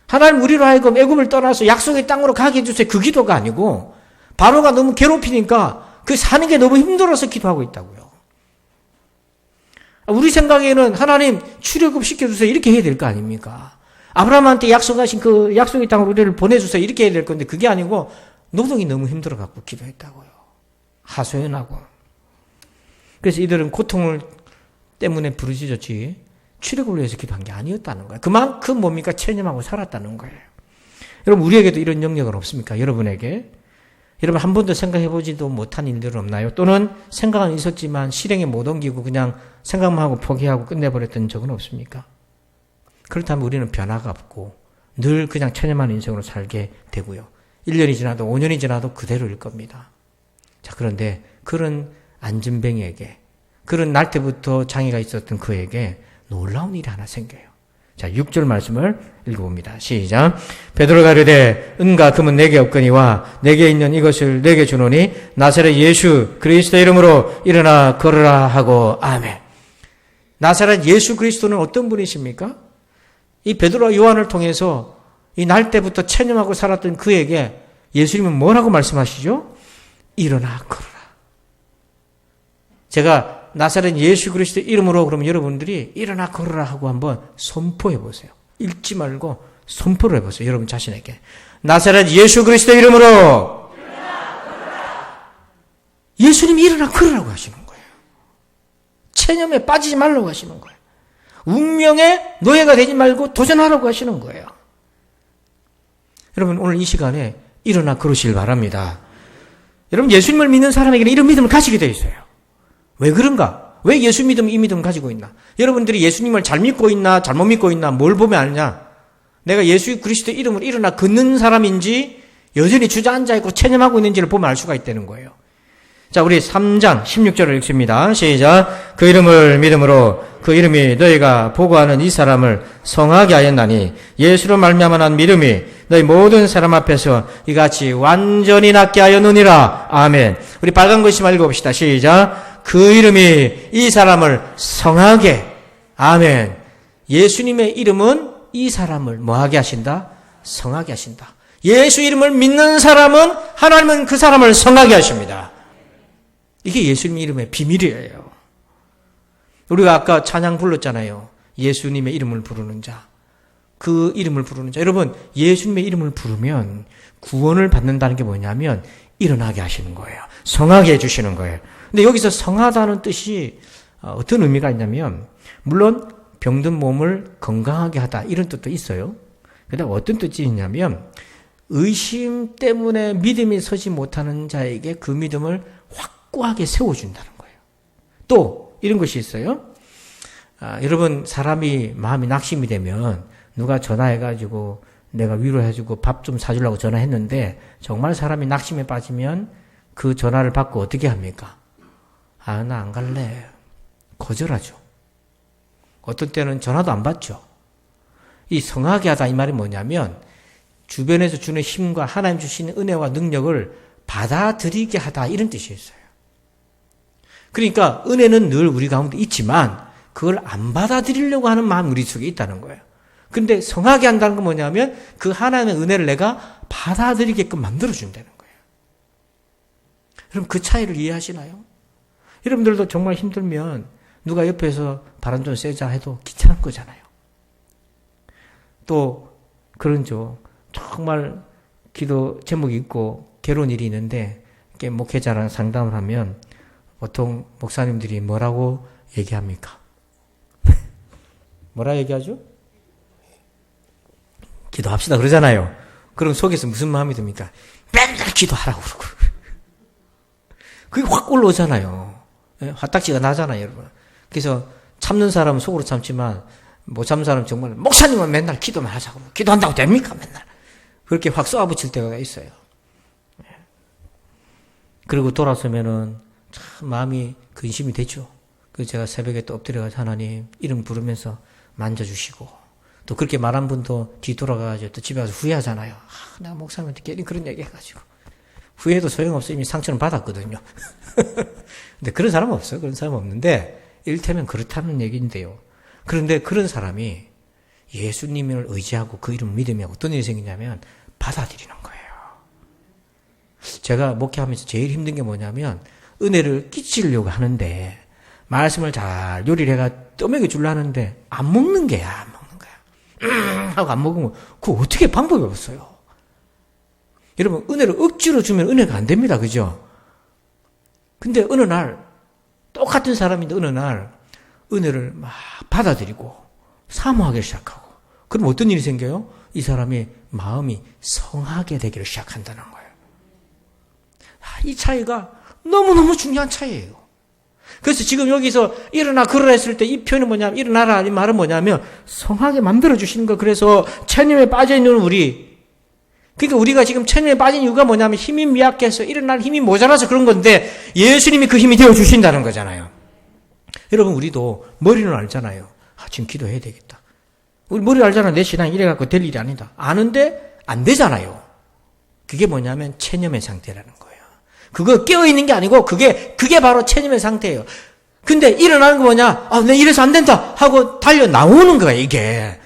하나님, 우리로 하여금 애굽을 떠나서 약속의 땅으로 가게 해주세요. 그 기도가 아니고 바로가 너무 괴롭히니까 그 사는 게 너무 힘들어서 기도하고 있다고요. 우리 생각에는 하나님 출애굽 시켜주세요 이렇게 해야 될 거 아닙니까? 아브라함한테 약속하신 그 약속의 땅으로 우리를 보내주세요 이렇게 해야 될 건데 그게 아니고 노동이 너무 힘들어갖고 기도했다고요. 하소연하고. 그래서 이들은 고통을 때문에 부르짖었지 출애굽을 위해서 기도한 게 아니었다는 거예요. 그만큼 뭡니까? 체념하고 살았다는 거예요. 여러분, 우리에게도 이런 영역은 없습니까? 여러분에게? 여러분, 한 번도 생각해보지도 못한 일들은 없나요? 또는 생각은 있었지만 실행에 못 옮기고 그냥 생각만 하고 포기하고 끝내버렸던 적은 없습니까? 그렇다면 우리는 변화가 없고 늘 그냥 체념하는 인생으로 살게 되고요. 1년이 지나도 5년이 지나도 그대로일 겁니다. 자, 그런데 그런 안진뱅이에게, 그런 날 때부터 장애가 있었던 그에게 놀라운 일이 하나 생겨요. 자, 6절 말씀을 읽어봅니다. 시작. 베드로가 이르되 은과 금은 내게 없거니와 내게 있는 이것을 내게 주노니 나사렛 예수 그리스도 이름으로 일어나 걸으라 하고. 아멘. 나사렛 예수 그리스도는 어떤 분이십니까? 이 베드로와 요한을 통해서 이 날 때부터 체념하고 살았던 그에게 예수님은 뭐라고 말씀하시죠? 일어나 걸으라. 제가 나사렛 예수 그리스도 이름으로 그러면 여러분들이 일어나 걸으라 하고 한번 선포해 보세요. 읽지 말고 선포를 해보세요. 여러분 자신에게. 나사렛 예수 그리스도 이름으로 일어나 걸으라. 예수님이 일어나 걸으라고 하시는 거예요. 체념에 빠지지 말라고 하시는 거예요. 운명의 노예가 되지 말고 도전하라고 하시는 거예요. 여러분, 오늘 이 시간에 일어나 걸으시길 바랍니다. 여러분, 예수님을 믿는 사람에게는 이런 믿음을 가지게 되어 있어요. 왜 그런가? 왜 예수 믿음, 이 믿음 가지고 있나? 여러분들이 예수님을 잘 믿고 있나, 잘못 믿고 있나, 뭘 보면 아느냐? 내가 예수 그리스도 이름으로 일어나 걷는 사람인지, 여전히 주저앉아 있고 체념하고 있는지를 보면 알 수가 있다는 거예요. 자, 우리 3장 16절을 읽습니다. 시작. 그 이름을 믿음으로 그 이름이 너희가 보고하는 이 사람을 성하게 하였나니 예수로 말미암아 난 믿음이 너희 모든 사람 앞에서 이같이 완전히 낫게 하였느니라. 아멘. 우리 빨간 글씨만 읽어봅시다. 시작. 그 이름이 이 사람을 성하게. 아멘. 예수님의 이름은 이 사람을 뭐하게 하신다? 성하게 하신다. 예수 이름을 믿는 사람은 하나님은 그 사람을 성하게 하십니다. 이게 예수님 이름의 비밀이에요. 우리가 아까 찬양 불렀잖아요. 예수님의 이름을 부르는 자. 그 이름을 부르는 자. 여러분, 예수님의 이름을 부르면 구원을 받는다는 게 뭐냐면 일어나게 하시는 거예요. 성하게 해주시는 거예요. 근데 여기서 성하다는 뜻이 어떤 의미가 있냐면, 물론 병든 몸을 건강하게 하다 이런 뜻도 있어요. 그런데 어떤 뜻이 있냐면 의심 때문에 믿음이 서지 못하는 자에게 그 믿음을 확고하게 세워준다는 거예요. 또 이런 것이 있어요. 여러분, 사람이 마음이 낙심이 되면 누가 전화해가지고 내가 위로해주고 밥 좀 사주려고 전화했는데 정말 사람이 낙심에 빠지면 그 전화를 받고 어떻게 합니까? 나 안 갈래. 거절하죠. 어떤 때는 전화도 안 받죠. 이 성하게 하다 이 말이 뭐냐면 주변에서 주는 힘과 하나님 주시는 은혜와 능력을 받아들이게 하다 이런 뜻이 있어요. 그러니까 은혜는 늘 우리 가운데 있지만 그걸 안 받아들이려고 하는 마음이 우리 속에 있다는 거예요. 근데 성하게 한다는 건 뭐냐면 그 하나님의 은혜를 내가 받아들이게끔 만들어준다는 거예요. 여러분 그 차이를 이해하시나요? 여러분들도 정말 힘들면 누가 옆에서 바람 좀 쐬자 해도 귀찮은 거잖아요. 또 그런죠. 정말 기도 제목이 있고 괴로운 일이 있는데 목회자랑 상담을 하면 보통 목사님들이 뭐라고 얘기합니까? 뭐라 얘기하죠? 기도합시다 그러잖아요. 그럼 속에서 무슨 마음이 듭니까? 맨날 기도하라고 그러고. 그게 확 올라오잖아요. 화딱지가 나잖아요, 여러분. 그래서 참는 사람은 속으로 참지만 못 참는 사람은 정말 목사님은 맨날 기도만 하자고. 기도한다고 됩니까? 맨날. 그렇게 확 쏘아붙일 때가 있어요. 그리고 돌아서면은 참 마음이 근심이 되죠. 그래서 제가 새벽에 또 엎드려가지고 하나님 이름 부르면서 만져주시고 또 그렇게 말한 분도 뒤돌아가가지고 또 집에 가서 후회하잖아요. 내가 목사님한테 괜히 그런 얘기 해가지고. 후회해도 소용없어. 이미 상처는 받았거든요. 근데 그런 사람은 없어요. 그런 사람은 없는데 이를테면 그렇다는 얘기인데요. 그런데 그런 사람이 예수님을 의지하고 그 이름을 믿으면 어떤 일이 생기냐면 받아들이는 거예요. 제가 목회하면서 제일 힘든 게 뭐냐면 은혜를 끼치려고 하는데 말씀을 잘 요리를 해가 떠먹여 주려 하는데 안 먹는 게야. 안 먹는 거야. 하고 안 먹으면 그거 어떻게 방법이 없어요. 여러분 은혜를 억지로 주면 은혜가 안 됩니다. 그죠? 근데 어느 날 똑같은 사람인데 어느 날 은혜를 막 받아들이고 사모하기 시작하고 그럼 어떤 일이 생겨요? 이 사람의 마음이 성하게 되기를 시작한다는 거예요. 이 차이가 너무너무 중요한 차이예요. 그래서 지금 여기서 일어나 걸으라 했을 때 이 표현은 뭐냐면 일어나라 이 말은 뭐냐면 성하게 만들어 주시는 거. 그래서 체념에 빠져 있는 우리, 그러니까 우리가 지금 체념에 빠진 이유가 뭐냐면 힘이 미약해서 일어날 힘이 모자라서 그런 건데 예수님이 그 힘이 되어 주신다는 거잖아요. 여러분 우리도 머리는 알잖아요. 지금 기도해야 되겠다. 우리 머리 알잖아. 내 신앙 이래갖고 될 일이 아니다. 아는데 안 되잖아요. 그게 뭐냐면 체념의 상태라는 거예요. 그거 깨어있는 게 아니고 그게 바로 체념의 상태예요. 근데 일어나는 거 뭐냐? 내 이래서 안 된다 하고 달려 나오는 거야 이게.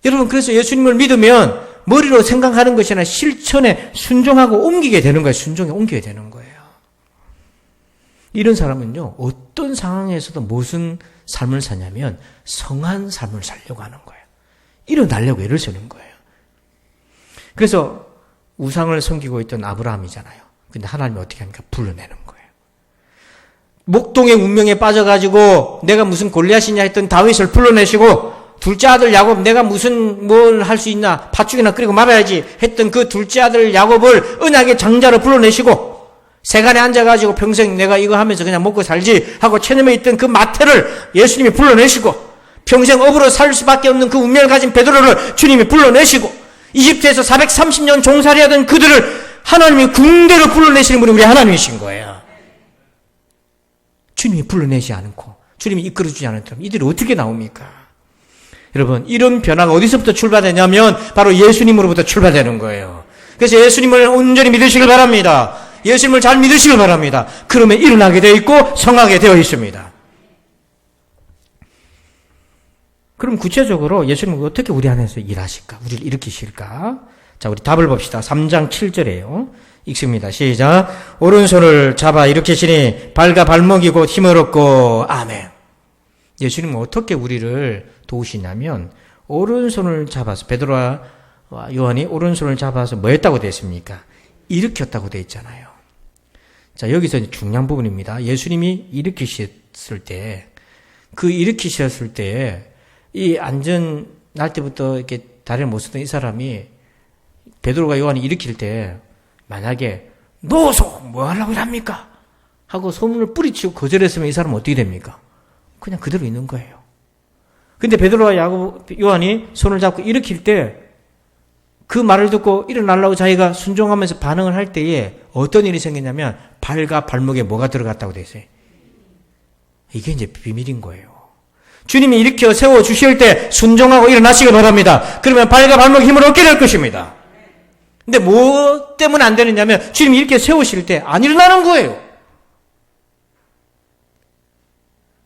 여러분 그래서 예수님을 믿으면 머리로 생각하는 것이 아니라 실천에 순종하고 옮기게 되는 거예요. 순종에 옮기게 되는 거예요. 이런 사람은요 어떤 상황에서도 무슨 삶을 사냐면 성한 삶을 살려고 하는 거예요. 일어나려고 애를 쓰는 거예요. 그래서 우상을 섬기고 있던 아브라함이잖아요. 근데 하나님이 어떻게 합니까? 불러내는 거예요. 목동의 운명에 빠져가지고 내가 무슨 골리앗이냐 했던 다윗을 불러내시고 둘째 아들 야곱 내가 무슨 뭘 할 수 있나 팥죽이나 끓이고 말아야지 했던 그 둘째 아들 야곱을 언약의 장자로 불러내시고 세간에 앉아가지고 평생 내가 이거 하면서 그냥 먹고 살지 하고 체념에 있던 그 마태를 예수님이 불러내시고 평생 업으로 살 수밖에 없는 그 운명을 가진 베드로를 주님이 불러내시고 이집트에서 430년 종살이 하던 그들을 하나님이 군대로 불러내시는 분이 우리 하나님이신 거예요. 주님이 불러내지 않고 주님이 이끌어주지 않았다면 이들이 어떻게 나옵니까? 여러분 이런 변화가 어디서부터 출발되냐면 바로 예수님으로부터 출발되는 거예요. 그래서 예수님을 온전히 믿으시길 바랍니다. 예수님을 잘 믿으시길 바랍니다. 그러면 일어나게 되어 있고 성하게 되어 있습니다. 그럼 구체적으로 예수님은 어떻게 우리 안에서 일하실까? 우리를 일으키실까? 자, 우리 답을 봅시다. 3장 7절이에요. 읽습니다. 시작. 오른손을 잡아 일으키시니 발과 발목이 곧 힘을 얻고 아멘. 예수님은 어떻게 우리를 도우시냐면 오른손을 잡아서 베드로와 요한이 오른손을 잡아서 뭐 했다고 되어 있습니까? 일으켰다고 되어 있잖아요. 자, 여기서 이제 중요한 부분입니다. 예수님이 일으키셨을 때 이 안전 날 때부터 이렇게 다리를 못 쓰던 이 사람이 베드로가 요한이 일으킬 때 만약에 노소 뭐 하려고 합니까? 하고 소문을 뿌리치고 거절했으면 이 사람은 어떻게 됩니까? 그냥 그대로 있는 거예요. 근데 베드로와 요한이 손을 잡고 일으킬 때 그 말을 듣고 일어나려고 자기가 순종하면서 반응을 할 때에 어떤 일이 생기냐면 발과 발목에 뭐가 들어갔다고 돼 있어요. 이게 이제 비밀인 거예요. 주님이 일으켜 세워주실 때 순종하고 일어나시기 바랍니다. 그러면 발과 발목 힘을 얻게 될 것입니다. 근데 뭐 때문에 안 되느냐면 주님이 이렇게 세우실 때 안 일어나는 거예요.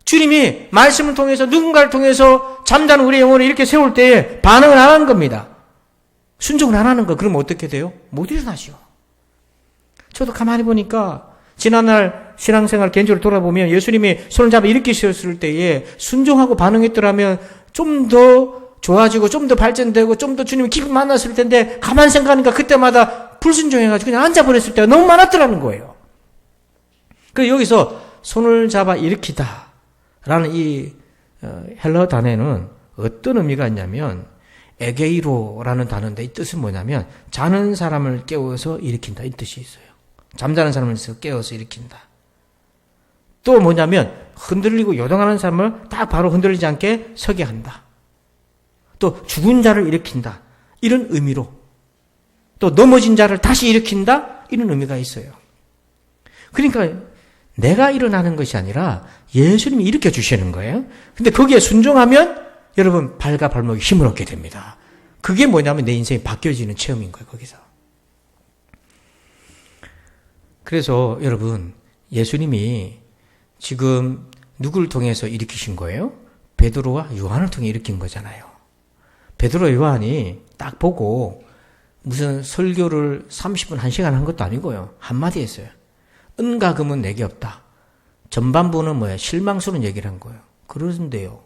주님이 말씀을 통해서 누군가를 통해서 잠자는 우리의 영혼을 이렇게 세울 때에 반응을 안 하는 겁니다. 순종을 안 하는 거. 그러면 어떻게 돼요? 못 일어나죠. 저도 가만히 보니까 지난날 신앙생활 개인적으로 돌아보면 예수님이 손을 잡아 일으키셨을 때에 순종하고 반응했더라면 좀 더 좋아지고 좀 더 발전되고 좀 더 주님을 깊이 만났을 텐데 가만 생각하니까 그때마다 불순종해가지고 그냥 앉아버렸을 때가 너무 많았더라는 거예요. 그래서 여기서 손을 잡아 일으키다 라는 이 헬러 단어는 어떤 의미가 있냐면 에게이로라는 단어인데 이 뜻은 뭐냐면 자는 사람을 깨워서 일으킨다 이 뜻이 있어요. 잠자는 사람을 깨워서 일으킨다. 또 뭐냐면 흔들리고 요동하는 사람을 딱 바로 흔들리지 않게 서게 한다. 또 죽은 자를 일으킨다. 이런 의미로 또 넘어진 자를 다시 일으킨다. 이런 의미가 있어요. 그러니까 내가 일어나는 것이 아니라 예수님이 일으켜 주시는 거예요. 근데 거기에 순종하면 여러분 발과 발목에 힘을 얻게 됩니다. 그게 뭐냐면 내 인생이 바뀌어지는 체험인 거예요. 거기서. 그래서 여러분 예수님이 지금 누구를 통해서 일으키신 거예요? 베드로와 요한을 통해 일으킨 거잖아요. 베드로와 요한이 딱 보고 무슨 설교를 30분 1시간 한 것도 아니고요. 한마디 했어요. 은과 금은 내게 없다. 전반부는 뭐야? 실망스러운 얘기를 한 거예요. 그러는데요.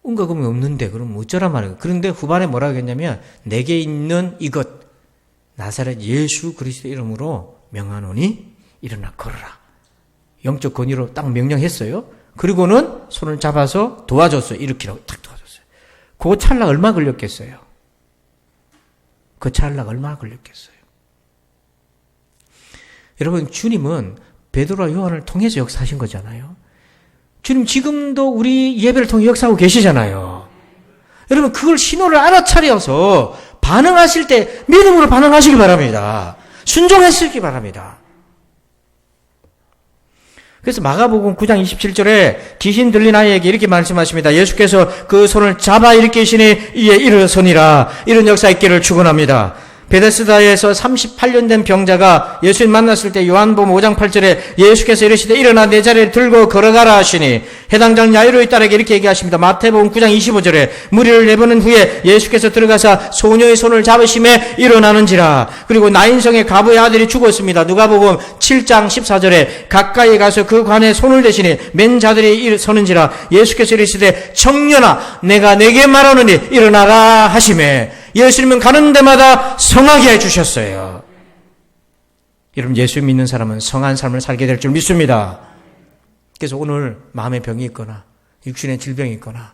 은과 금이 없는데 그럼 어쩌란 말이에요. 그런데 후반에 뭐라고 했냐면 내게 있는 이것 나사렛 예수 그리스도의 이름으로 명하노니 일어나 걸어라. 영적 권위로 딱 명령했어요. 그리고는 손을 잡아서 도와줬어요. 일으키라고 딱 도와줬어요. 그 찰나 얼마 걸렸겠어요? 그 찰나가 얼마나 걸렸겠어요? 여러분 주님은 베드로와 요한을 통해서 역사하신 거잖아요. 주님 지금도 우리 예배를 통해 역사하고 계시잖아요. 여러분 그걸 신호를 알아차려서 반응하실 때 믿음으로 반응하시기 바랍니다. 순종했으기 바랍니다. 그래서 마가복음 9장 27절에 귀신 들린 아이에게 이렇게 말씀하십니다. 예수께서 그 손을 잡아 일으키시니 이에 일어서니라. 이런 역사 있기를 축원합니다. 베데스다에서 38년 된 병자가 예수님 만났을 때 요한복음 5장 8절에 예수께서 이르시되 일어나 내 자리를 들고 걸어가라 하시니 해당 장 야이로의 딸에게 이렇게 얘기하십니다. 마태복음 9장 25절에 무리를 내보낸 후에 예수께서 들어가사 소녀의 손을 잡으심에 일어나는지라. 그리고 나인성의 가부의 아들이 죽었습니다. 누가복음 7장 14절에 가까이 가서 그 관에 손을 대시니 맨 자들이 서는지라. 예수께서 이르시되 청년아 내가 내게 말하노니 일어나라 하시매 예수님은 가는 데마다 성하게 해주셨어요. 여러분 예수 믿는 사람은 성한 삶을 살게 될 줄 믿습니다. 그래서 오늘 마음의 병이 있거나 육신의 질병이 있거나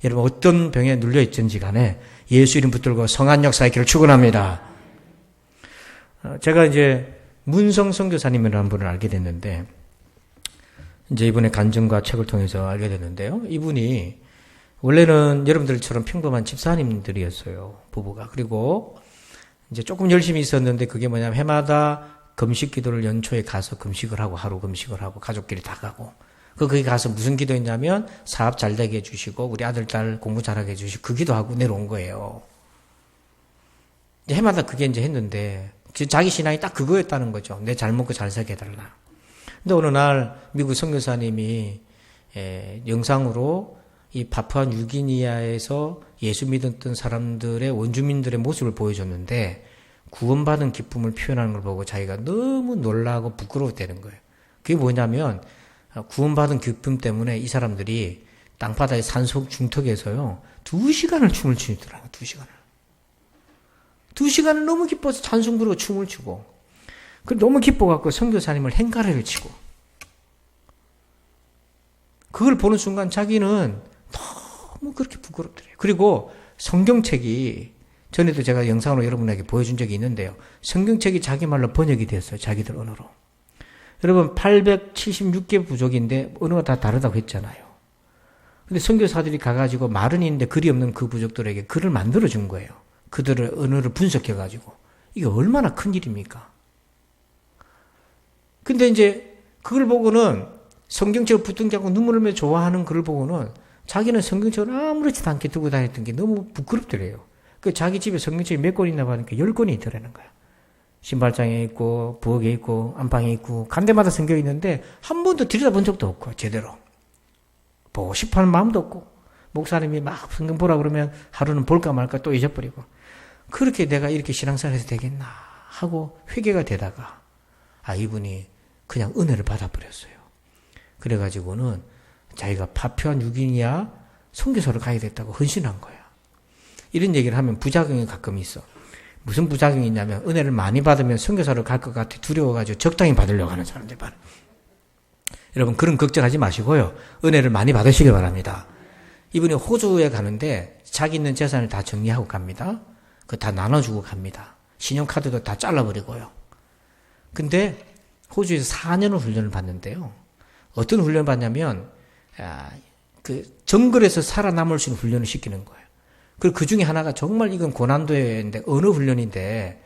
여러분 어떤 병에 눌려 있든지 간에 예수 이름 붙들고 성한 역사 있기를 축원합니다. 제가 이제 문성 선교사님이라는 분을 알게 됐는데 이제 이분의 간증과 책을 통해서 알게 됐는데요. 이분이 원래는 여러분들처럼 평범한 집사님들이었어요. 부부가. 그리고 이제 조금 열심히 있었는데 그게 뭐냐면 해마다 금식 기도를 연초에 가서 금식을 하고 하루 금식을 하고 가족끼리 다 가고 거기 가서 무슨 기도했냐면 사업 잘 되게 해주시고 우리 아들 딸 공부 잘하게 해주시고 그 기도하고 내려온 거예요. 이제 해마다 그게 이제 했는데 자기 신앙이 딱 그거였다는 거죠. 내 잘 먹고 잘 살게 해달라. 근데 어느 날 미국 선교사님이 영상으로 이 파푸아 뉴기니아에서 예수 믿었던 사람들의 원주민들의 모습을 보여줬는데 구원받은 기쁨을 표현하는 걸 보고 자기가 너무 놀라고 부끄러웠다는 거예요. 그게 뭐냐면 구원받은 기쁨 때문에 이 사람들이 땅바닥의 산속 중턱에서요 2시간을 춤을 추더라고요. 2시간을 너무 기뻐서 찬송 부르고 춤을 추고 너무 기뻐갖고 선교사님을 행가래를 치고 그걸 보는 순간 자기는 너무 그렇게 부끄럽더래요. 그리고 성경책이 전에도 제가 영상으로 여러분에게 보여준 적이 있는데요. 성경책이 자기 말로 번역이 됐어요. 자기들 언어로. 여러분 876개 부족인데 언어가 다 다르다고 했잖아요. 근데 선교사들이 가가지고 말은 있는데 글이 없는 그 부족들에게 글을 만들어준 거예요. 그들의 언어를 분석해가지고. 이게 얼마나 큰 일입니까? 근데 이제 그걸 보고는 성경책을 붙든 게 하고 눈물을 흘며 좋아하는 글을 보고는 자기는 성경책을 아무렇지도 않게 들고 다녔던 게 너무 부끄럽더래요. 그 자기 집에 성경책이 몇 권 있나 보니까 10권이 있더라는 거야. 신발장에 있고, 부엌에 있고, 안방에 있고, 간 데마다 성경이 있는데, 한 번도 들여다본 적도 없고, 제대로. 보고 싶어 하는 마음도 없고, 목사님이 막 성경 보라 그러면 하루는 볼까 말까 또 잊어버리고, 그렇게 내가 이렇게 신앙생활 해서 되겠나 하고 회개가 되다가, 이분이 그냥 은혜를 받아버렸어요. 그래가지고는 자기가 파표한 6인이야 선교사를 가야 됐다고 헌신한 거야. 이런 얘기를 하면 부작용이 가끔 있어. 무슨 부작용이 있냐면 은혜를 많이 받으면 선교사를 갈 것 같아 두려워가지고 적당히 받으려고 하는 사람들 많아요. 여러분 그런 걱정하지 마시고요. 은혜를 많이 받으시길 바랍니다. 이분이 호주에 가는데 자기 있는 재산을 다 정리하고 갑니다. 그거 다 나눠주고 갑니다. 신용카드도 다 잘라버리고요. 근데 호주에서 4년을 훈련을 받는데요. 어떤 훈련을 받냐면 그 정글에서 살아남을 수 있는 훈련을 시키는 거예요. 그리고 그 중에 하나가 정말 이건 고난도인데 어느 훈련인데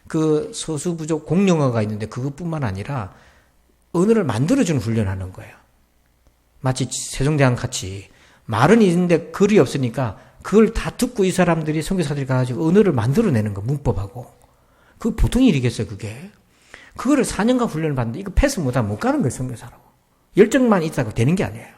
그 소수부족 공용어가 있는데 그것뿐만 아니라 언어를 만들어주는 훈련을 하는 거예요. 마치 세종대왕 같이 말은 있는데 글이 없으니까 그걸 다 듣고 이 사람들이 선교사들이 가가지고 언어를 만들어내는 거 문법하고 그 보통 일이겠어요 그게. 그거를 4년간 훈련을 받는데 이거 패스 못하면 못 가는 거예요 선교사라고. 열정만 있다고 되는 게 아니에요.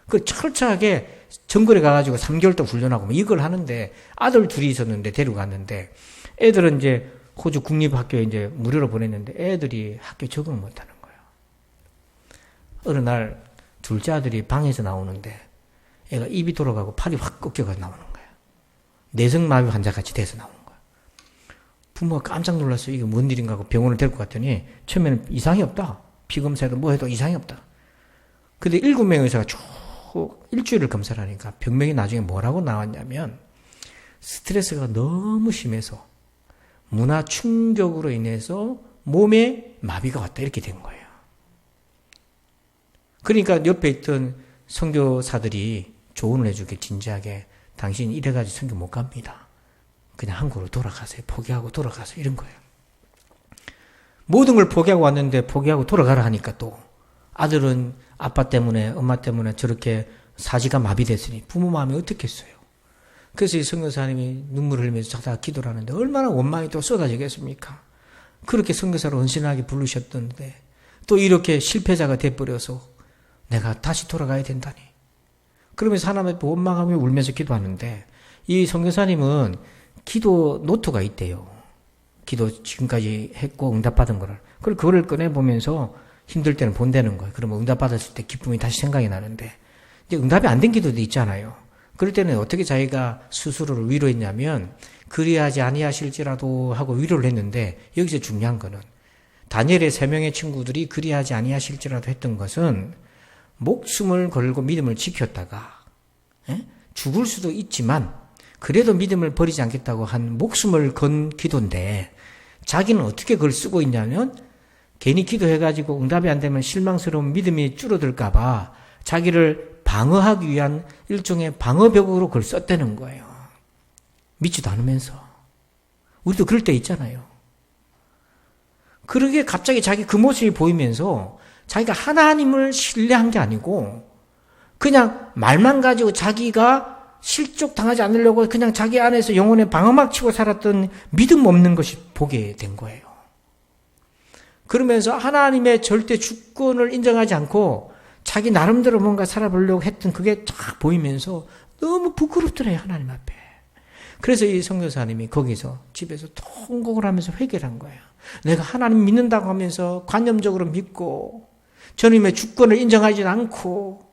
그 철저하게 정글에 가가지고 3개월 동안 훈련하고 뭐 이걸 하는데 아들 둘이 있었는데 데려갔는데 애들은 이제 호주 국립학교에 이제 무료로 보냈는데 애들이 학교 적응을 못하는 거예요. 어느 날 둘째 아들이 방에서 나오는데 애가 입이 돌아가고 팔이 확 꺾여가지고 나오는 거예요. 내성마비 환자같이 돼서 나오는 거예요. 부모가 깜짝 놀랐어요. 이게 뭔 일인가 하고 병원을 데리고 갔더니 처음에는 이상이 없다. 피검사해도 뭐 해도 이상이 없다. 근데 7명의 의사가 쭉 일주일을 검사를 하니까 병명이 나중에 뭐라고 나왔냐면 스트레스가 너무 심해서 문화 충격으로 인해서 몸에 마비가 왔다 이렇게 된 거예요. 그러니까 옆에 있던 선교사들이 조언을 해주길 진지하게 당신 이래가지고 선교 못 갑니다. 그냥 한국으로 돌아가세요. 포기하고 돌아가세요. 이런 거예요. 모든 걸 포기하고 왔는데 포기하고 돌아가라 하니까 또 아들은 아빠 때문에 엄마 때문에 저렇게 사지가 마비됐으니 부모 마음이 어떻겠어요. 그래서 이 선교사님이 눈물을 흘리면서 자다가 기도를 하는데 얼마나 원망이 또 쏟아지겠습니까. 그렇게 선교사로 헌신하게 부르셨던데 또 이렇게 실패자가 돼버려서 내가 다시 돌아가야 된다니. 그러면서 하나님 앞에 원망하며 울면서 기도하는데 이 선교사님은 기도 노트가 있대요. 기도 지금까지 했고 응답받은 거를. 그걸 꺼내보면서 힘들 때는 본다는 거예요. 그러면 응답받았을 때 기쁨이 다시 생각이 나는데 이제 응답이 안 된 기도도 있잖아요. 그럴 때는 어떻게 자기가 스스로를 위로했냐면 그리하지 아니하실지라도 하고 위로를 했는데 여기서 중요한 거는 다니엘의 3명의 친구들이 그리하지 아니하실지라도 했던 것은 목숨을 걸고 믿음을 지켰다가 죽을 수도 있지만 그래도 믿음을 버리지 않겠다고 한 목숨을 건 기도인데 자기는 어떻게 그걸 쓰고 있냐면 괜히 기도해가지고 응답이 안 되면 실망스러운 믿음이 줄어들까봐 자기를 방어하기 위한 일종의 방어벽으로 그걸 썼다는 거예요. 믿지도 않으면서. 우리도 그럴 때 있잖아요. 그러게 갑자기 자기 그 모습이 보이면서 자기가 하나님을 신뢰한 게 아니고 그냥 말만 가지고 자기가 실족당하지 않으려고 그냥 자기 안에서 영혼의 방어막 치고 살았던 믿음 없는 것이 보게 된 거예요. 그러면서 하나님의 절대 주권을 인정하지 않고 자기 나름대로 뭔가 살아보려고 했던 그게 쫙 보이면서 너무 부끄럽더래요, 하나님 앞에. 그래서 이 선교사님이 거기서 집에서 통곡을 하면서 회개를 한 거예요. 내가 하나님 믿는다고 하면서 관념적으로 믿고 주님의 주권을 인정하지 않고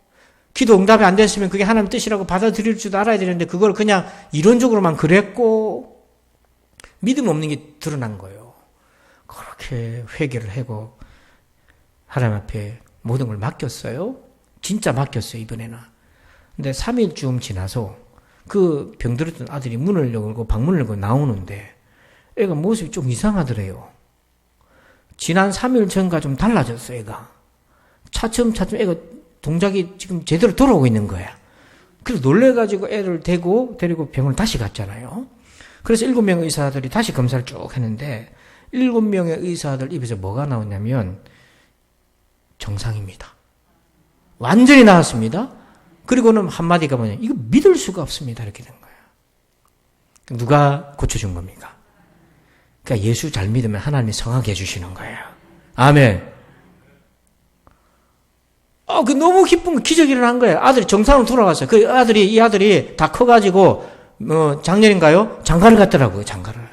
기도 응답이 안 됐으면 그게 하나님 뜻이라고 받아들일 줄도 알아야 되는데 그걸 그냥 이론적으로만 그랬고 믿음 없는 게 드러난 거예요. 그렇게 회개를 하고 하나님 앞에 모든 걸 맡겼어요. 진짜 맡겼어요, 이번에는. 근데 3일쯤 지나서 그 병들었던 아들이 문을 열고 방문을 열고 나오는데 애가 모습이 좀 이상하더래요. 지난 3일 전과 좀 달라졌어, 애가. 차츰차츰 애가 동작이 지금 제대로 돌아오고 있는 거야. 그래서 놀래가지고 애를 데리고 병원을 다시 갔잖아요. 그래서 7명의 의사들이 다시 검사를 쭉 했는데 7명의 의사들 입에서 뭐가 나오냐면 정상입니다. 완전히 나았습니다. 그리고는 한마디가 뭐냐. 이거 믿을 수가 없습니다. 이렇게 된 거예요. 누가 고쳐준 겁니까? 그러니까 예수 잘 믿으면 하나님이 성하게 해주시는 거예요. 아멘. 그 너무 기쁜 거, 기적이 일어난 거예요. 아들이 정상으로 돌아갔어요. 이 아들이 다 커가지고, 작년인가요? 장가를 갔더라고요, 장가를.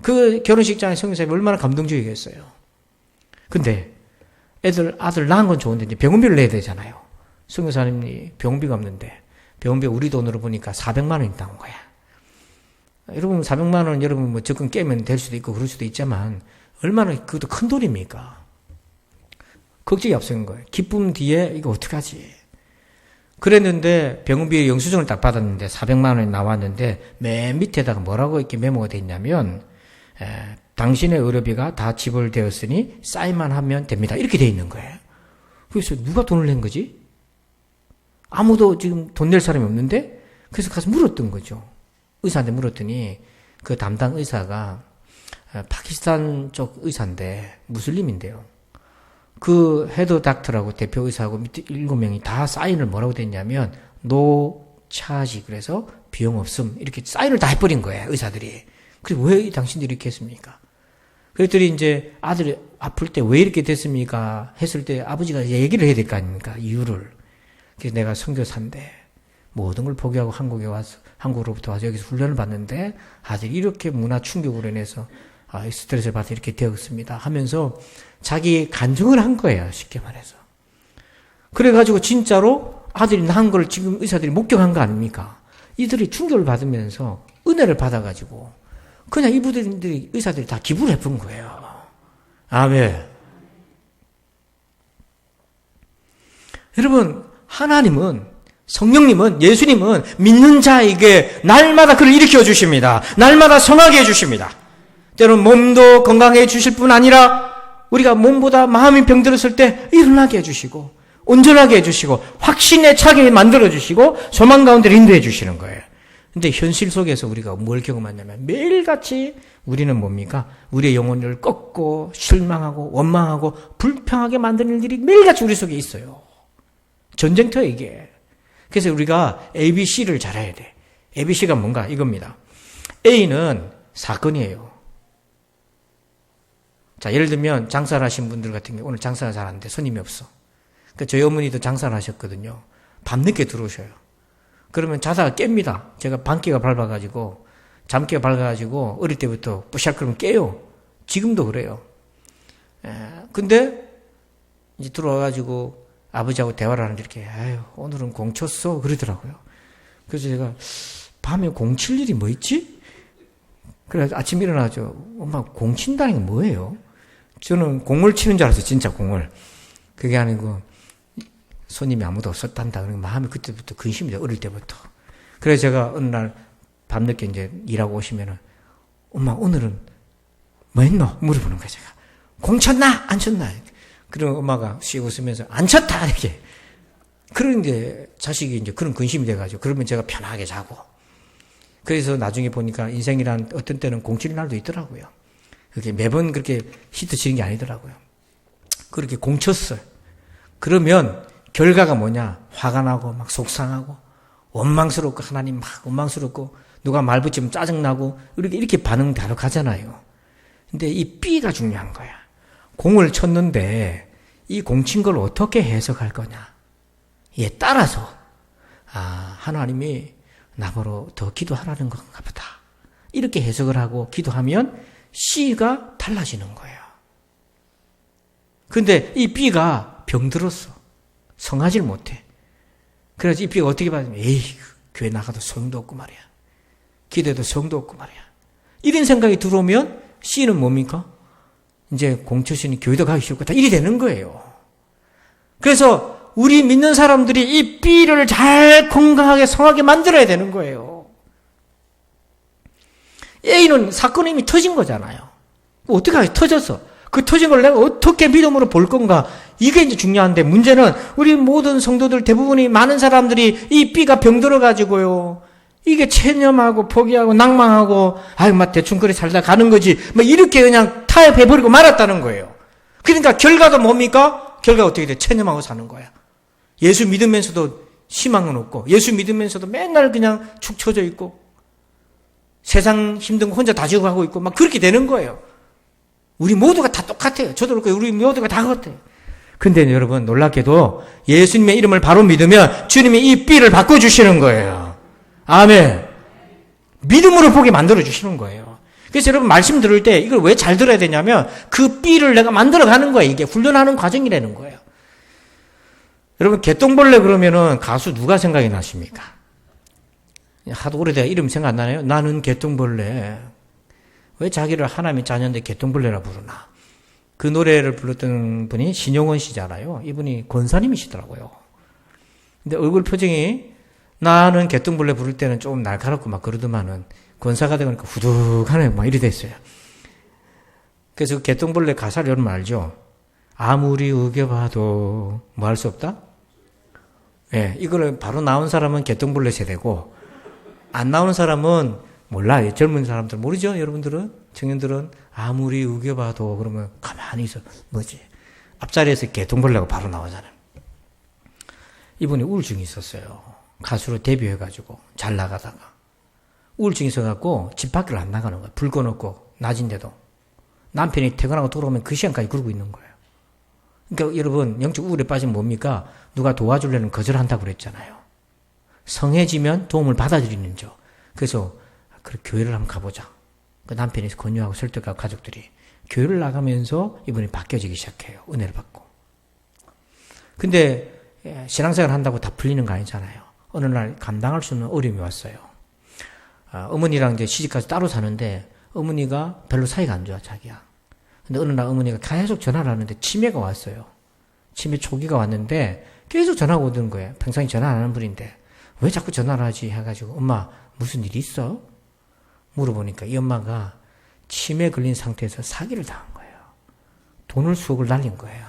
그 결혼식장에 성교사님이 얼마나 감동적이겠어요. 근데, 아들 낳은 건 좋은데, 이제 병원비를 내야 되잖아요. 성교사님이 병원비가 없는데, 병원비 우리 돈으로 보니까 400만 원이 나온 거야. 여러분, 400만 원, 여러분 뭐 적금 깨면 될 수도 있고, 그럴 수도 있지만, 얼마나 그것도 큰 돈입니까? 걱정이 앞서는 거예요. 기쁨 뒤에 이거 어떡하지? 그랬는데 병원비 영수증을 딱 받았는데 400만 원이 나왔는데 맨 밑에다가 뭐라고 이렇게 메모가 돼 있냐면 당신의 의료비가 다 지불되었으니 사인만 하면 됩니다. 이렇게 돼 있는 거예요. 그래서 누가 돈을 낸 거지? 아무도 지금 돈 낼 사람이 없는데 그래서 가서 물었던 거죠. 의사한테 물었더니 그 담당 의사가 파키스탄 쪽 의사인데 무슬림인데요. 그 헤드 닥터라고 대표 의사하고 밑에 7명이 다 사인을 뭐라고 됐냐면 노 차지 그래서 비용 없음 이렇게 사인을 다 해버린 거예요 의사들이. 그래서 왜 당신들이 이렇게 했습니까? 그랬더니 이제 아들이 아플 때 왜 이렇게 됐습니까? 했을 때 아버지가 얘기를 해야 될 거 아닙니까? 이유를. 그래서 내가 선교사인데 모든 걸 포기하고 한국으로부터 와서 여기서 훈련을 받는데 아들이 이렇게 문화 충격으로 인해서 스트레스를 받아 이렇게 되었습니다 하면서 자기 간증을 한 거예요. 쉽게 말해서. 그래가지고 진짜로 아들이 낳은 걸 지금 의사들이 목격한 거 아닙니까? 이들이 충격을 받으면서 은혜를 받아가지고 그냥 이분들이 의사들이 다 기부를 해본 거예요. 아멘. 여러분 하나님은 성령님은 예수님은 믿는 자에게 날마다 그를 일으켜 주십니다. 날마다 성하게 해주십니다. 때로는 몸도 건강해 주실 뿐 아니라 우리가 몸보다 마음이 병들었을 때 일어나게 해주시고 온전하게 해주시고 확신에 차게 만들어주시고 소망 가운데 인도해 주시는 거예요. 근데 현실 속에서 우리가 뭘 경험하냐면 매일같이 우리는 뭡니까? 우리의 영혼을 꺾고 실망하고 원망하고 불평하게 만드는 일들이 매일같이 우리 속에 있어요. 전쟁터에 이게. 그래서 우리가 ABC를 잘 해야 돼. ABC가 뭔가 이겁니다. A는 사건이에요. 자, 예를 들면 장사를 하신 분들 같은 경우 오늘 장사가 잘 안 돼. 손님이 없어. 그러니까 저희 어머니도 장사를 하셨거든요. 밤늦게 들어오셔요. 그러면 자다가 깹니다. 제가 밤깨가 밟아가지고 잠깨가 밝아가지고 어릴 때부터 뿌샥 그러면 깨요. 지금도 그래요. 근데 이제 들어와가지고 아버지하고 대화를 하는데 이렇게 아유 오늘은 공 쳤어 그러더라고요. 그래서 제가 밤에 공 칠 일이 뭐 있지? 그래서 아침 일어나죠. 엄마 공 친다는 게 뭐예요? 저는 공을 치는 줄 알았어요. 진짜 공을. 그게 아니고 손님이 아무도 없었단다. 그러니까 마음이 그때부터 근심이 돼요. 어릴 때부터. 그래서 제가 어느 날 밤늦게 이제 일하고 오시면은 엄마 오늘은 뭐 했노? 물어보는 거예요. 제가. 공 쳤나? 안 쳤나? 그럼 엄마가 씩 웃으면서 안 쳤다 이렇게. 그런데 자식이 이제 그런 근심이 돼가지고 그러면 제가 편하게 자고. 그래서 나중에 보니까 인생이란 어떤 때는 공칠 날도 있더라고요. 그렇게 매번 그렇게 히트 치는 게 아니더라고요. 그렇게 공 쳤어요. 그러면 결과가 뭐냐? 화가 나고 막 속상하고 원망스럽고 하나님 막 원망스럽고 누가 말 붙이면 짜증나고 이렇게 반응 바로 가잖아요. 근데 이 B가 중요한 거야. 공을 쳤는데 이 공 친 걸 어떻게 해석할 거냐. 이에 따라서 하나님이 나보러 더 기도하라는 건가 보다. 이렇게 해석을 하고 기도하면 C가 달라지는 거예요. 근데 이 B가 병들었어. 성하질 못해. 그래서 이 B가 어떻게 받으면 에이 교회 나가도 성도 없고 말이야. 기도해도 성도 없고 말이야. 이런 생각이 들어오면 C는 뭡니까? 이제 공처신이 교회도 가기 싫고 다 일이 되는 거예요. 그래서 우리 믿는 사람들이 이 B를 잘 건강하게 성하게 만들어야 되는 거예요. A는 사건이 이미 터진 거잖아요. 어떻게 하지? 터졌어. 그 터진 걸 내가 어떻게 믿음으로 볼 건가? 이게 이제 중요한데 문제는 우리 모든 성도들 대부분이 많은 사람들이 이 B가 병들어가지고요. 이게 체념하고 포기하고 낭망하고 아유 막 대충 그래 살다 가는 거지. 막 이렇게 그냥 타협해버리고 말았다는 거예요. 그러니까 결과도 뭡니까? 결과가 어떻게 돼? 체념하고 사는 거야. 예수 믿으면서도 희망은 없고 예수 믿으면서도 맨날 그냥 축 처져 있고 세상 힘든 거 혼자 다 지고 가고 있고 막 그렇게 되는 거예요. 우리 모두가 다 똑같아요. 저도 그렇고 우리 모두가 다 같아요. 근데 여러분 놀랍게도 예수님의 이름을 바로 믿으면 주님이 이 삐를 바꿔주시는 거예요. 아멘. 믿음으로 보게 만들어주시는 거예요. 그래서 여러분 말씀 들을 때 이걸 왜 잘 들어야 되냐면 그 삐를 내가 만들어가는 거예요. 이게 훈련하는 과정이라는 거예요. 여러분 개똥벌레 그러면은 가수 누가 생각이 나십니까? 하도 오래돼야 이름 생각 안 나네요. 나는 개똥벌레. 왜 자기를 하나님의 자녀인데 개똥벌레라 부르나? 그 노래를 불렀던 분이 신용원 씨잖아요. 이분이 권사님이시더라고요. 근데 얼굴 표정이 나는 개똥벌레 부를 때는 좀 날카롭고 막 그러더만은 권사가 되니까 후둑하네 막 이리 됐어요. 그래서 그 개똥벌레 가사를 여러분 알죠? 아무리 우겨봐도 뭐 할 수 없다? 예, 이거를 바로 나온 사람은 개똥벌레 세대고 안 나오는 사람은 몰라요. 젊은 사람들 모르죠? 여러분들은? 청년들은 아무리 우겨봐도 그러면 가만히 있어. 뭐지? 앞자리에서 개똥벌레가 바로 나오잖아요. 이분이 우울증이 있었어요. 가수로 데뷔해가지고 잘 나가다가 우울증이 있어갖고 집 밖을 안 나가는 거예요. 불 꺼놓고 낮인데도 남편이 퇴근하고 돌아오면 그 시간까지 그러고 있는 거예요. 그러니까 여러분 영적 우울에 빠지면 뭡니까? 누가 도와주려면 거절한다고 그랬잖아요. 성해지면 도움을 받아들이는 죠. 그래서 그래 교회를 한번 가보자. 그 남편이 권유하고 설득하고 가족들이 교회를 나가면서 이분이 바뀌어지기 시작해요. 은혜를 받고. 근데 신앙생활 한다고 다 풀리는 거 아니잖아요. 어느 날 감당할 수 없는 어려움이 왔어요. 어머니랑 이제 시집가서 따로 사는데 어머니가 별로 사이가 안 좋아 자기야. 근데 어느 날 어머니가 계속 전화를 하는데 치매가 왔어요. 치매 초기가 왔는데 계속 전화가 오던 거예요. 평소에 전화 안 하는 분인데 왜 자꾸 전화를 하지 해가지고 엄마 무슨 일 있어? 물어보니까 이 엄마가 치매 걸린 상태에서 사기를 당한 거예요. 돈을 수억을 날린 거예요.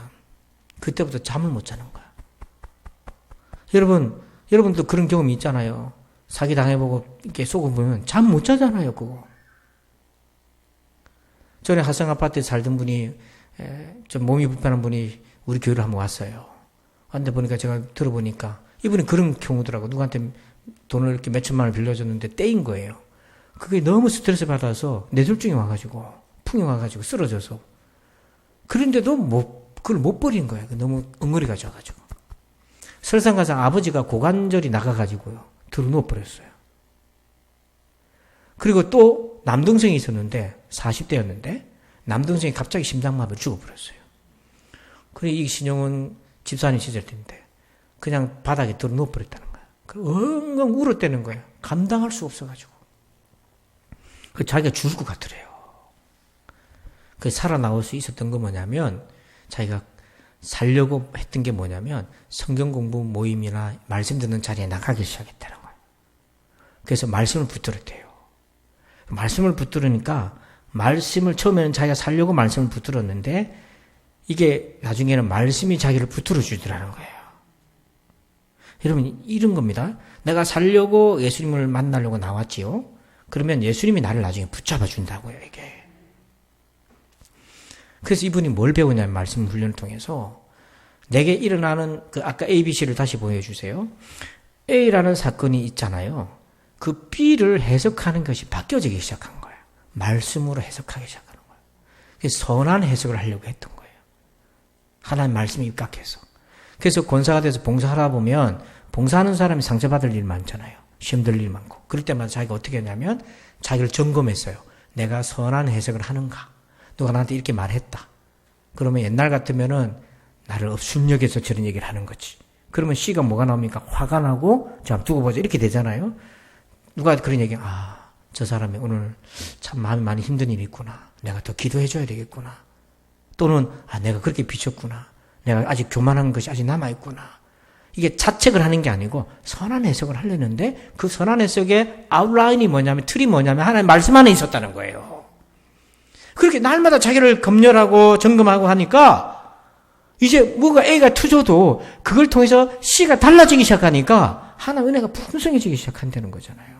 그때부터 잠을 못 자는 거예요. 여러분도 그런 경험이 있잖아요. 사기 당해보고 이렇게 속아보면 잠 못 자잖아요, 그거. 전에 하성 아파트에 살던 분이, 좀 몸이 불편한 분이 우리 교회를 한번 왔어요. 근데 보니까 제가 들어보니까 이분이 그런 경우더라고. 누구한테 돈을 이렇게 몇 천만 원 빌려줬는데 떼인 거예요. 그게 너무 스트레스 받아서 뇌졸중이 와가지고, 풍이 와가지고 쓰러져서. 그런데도 그걸 못 버린 거예요. 너무 엉거리가 져가지고. 설상가상 아버지가 고관절이 나가가지고요. 들어 누워버렸어요. 그리고 또 남동생이 있었는데 40대였는데 남동생이 갑자기 심장마비로 죽어버렸어요. 그래 이 신용은 집사님 시절 때인데 그냥 바닥에 들어 누워버렸다는 거예요. 엉엉 울었다는 거예요. 감당할 수 없어가지고. 그 자기가 죽을 것 같더래요. 그 살아나올 수 있었던 건 뭐냐면 자기가 살려고 했던 게 뭐냐면 성경 공부 모임이나 말씀 듣는 자리에 나가기 시작했다는 거예요. 그래서 말씀을 붙들었대요. 말씀을 붙들으니까 말씀을 처음에는 자기가 살려고 말씀을 붙들었는데 이게 나중에는 말씀이 자기를 붙들어 주더라는 거예요. 여러분 이런 겁니다. 내가 살려고 예수님을 만나려고 나왔지요. 그러면 예수님이 나를 나중에 붙잡아 준다고요. 이게. 그래서 이분이 뭘 배우냐면 말씀 훈련을 통해서 내게 일어나는 그 아까 ABC를 다시 보여주세요. A라는 사건이 있잖아요. 그 B를 해석하는 것이 바뀌어지기 시작한 거예요. 말씀으로 해석하기 시작하는 거예요. 그래서 선한 해석을 하려고 했던 거예요. 하나님 말씀이 입각해서. 그래서 권사가 돼서 봉사하다 보면 봉사하는 사람이 상처받을 일 많잖아요. 시험 들 일 많고. 그럴 때마다 자기가 어떻게 했냐면 자기를 점검했어요. 내가 선한 해석을 하는가? 누가 나한테 이렇게 말했다. 그러면 옛날 같으면은 나를 업순역에서 저런 얘기를 하는 거지. 그러면 C가 뭐가 나옵니까? 화가 나고 자 두고 보자 이렇게 되잖아요. 누가 그런 얘기, 저 사람이 오늘 참 마음이 많이 힘든 일이 있구나. 내가 더 기도해줘야 되겠구나. 또는 내가 그렇게 비쳤구나. 내가 아직 교만한 것이 아직 남아있구나. 이게 자책을 하는 게 아니고 선한 해석을 하려는데 그 선한 해석의 아웃라인이 뭐냐면 틀이 뭐냐면 하나님 말씀 안에 있었다는 거예요. 그렇게 날마다 자기를 검열하고 점검하고 하니까 이제 뭐가 A가 터져도 그걸 통해서 C가 달라지기 시작하니까 하나님 은혜가 풍성해지기 시작한다는 거잖아요.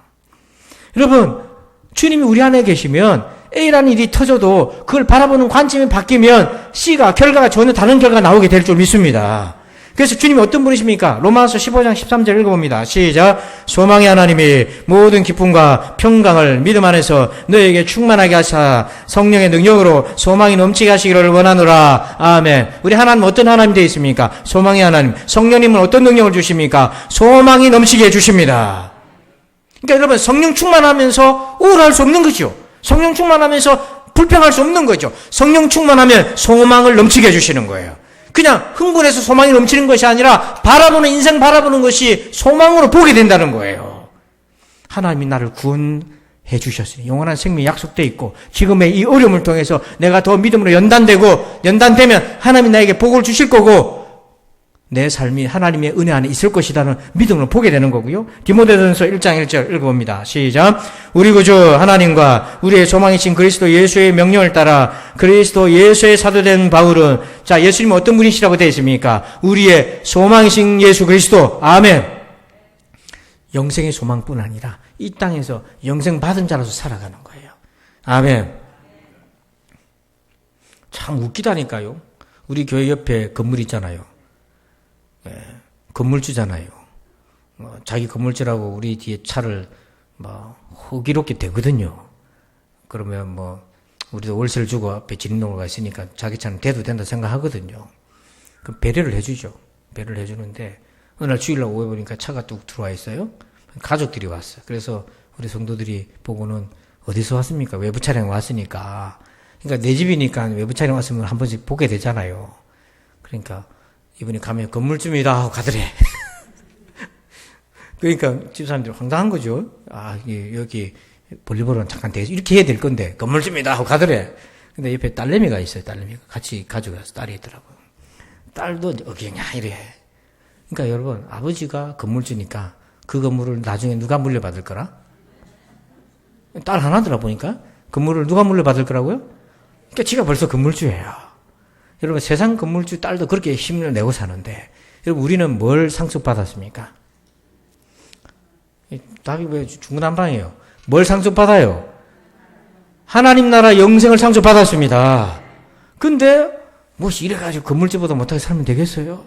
여러분 주님이 우리 안에 계시면 A라는 일이 터져도 그걸 바라보는 관점이 바뀌면 C가 결과가 전혀 다른 결과가 나오게 될 줄 믿습니다. 그래서 주님이 어떤 분이십니까? 로마서 15장 13절 읽어봅니다. 시작. 소망의 하나님이 모든 기쁨과 평강을 믿음 안에서 너에게 충만하게 하사 성령의 능력으로 소망이 넘치게 하시기를 원하노라. 아멘. 우리 하나님 어떤 하나님 되어 있습니까? 소망의 하나님. 성령님은 어떤 능력을 주십니까? 소망이 넘치게 해주십니다. 그러니까 여러분, 성령 충만하면서 우울할 수 없는 거죠. 성령 충만하면서 불평할 수 없는 거죠. 성령 충만하면 소망을 넘치게 해주시는 거예요. 그냥 흥분해서 소망이 넘치는 것이 아니라 바라보는, 인생 바라보는 것이 소망으로 보게 된다는 거예요. 하나님이 나를 구원해 주셨으니 영원한 생명이 약속되어 있고, 지금의 이 어려움을 통해서 내가 더 믿음으로 연단되면 하나님이 나에게 복을 주실 거고, 내 삶이 하나님의 은혜 안에 있을 것이라는 믿음으로 보게 되는 거고요. 디모데전서 1장 1절 읽어봅니다. 시작. 우리 구주 하나님과 우리의 소망이신 그리스도 예수의 명령을 따라 그리스도 예수의 사도된 바울은, 자, 예수님은 어떤 분이시라고 되어 있습니까? 우리의 소망이신 예수 그리스도. 아멘. 영생의 소망뿐 아니라 이 땅에서 영생 받은 자로서 살아가는 거예요. 아멘. 참 웃기다니까요. 우리 교회 옆에 건물 있잖아요. 건물주잖아요. 자기 건물주라고 우리 뒤에 차를 호기롭게 대거든요. 그러면 우리도 월세를 주고 앞에 진입로가 있으니까 자기 차는 대도 된다 생각하거든요. 그럼 배려를 해주죠. 배려를 해주는데, 어느 날 주일날 오후에 보니까 차가 뚝 들어와 있어요. 가족들이 왔어요. 그래서 우리 성도들이 보고는, 어디서 왔습니까? 외부 차량 왔으니까. 그러니까 내 집이니까 외부 차량 왔으면 한 번씩 보게 되잖아요. 그러니까 이분이 가면 건물주입니다 하고 가더래. 그러니까 집사람들이 황당한 거죠. 아, 여기 볼리보는 잠깐 대서 이렇게 해야 될 건데 건물주입니다 하고 가더래. 근데 옆에 딸내미가 있어요. 딸내미가 같이 가져가서 딸이 있더라고요. 딸도 어기냐 이래. 그러니까 여러분, 아버지가 건물주니까 그 건물을 나중에 누가 물려받을 거라? 딸 하나더라 보니까. 건물을 누가 물려받을 거라고요? 그러니까 지가 벌써 건물주예요. 여러분, 세상 건물주 딸도 그렇게 힘을 내고 사는데, 여러분, 우리는 뭘 상속받았습니까? 답이 왜 중구난방이에요? 뭘 상속받아요? 하나님 나라 영생을 상속받았습니다. 근데 무엇이 이래가지고 건물주보다 못하게 살면 되겠어요?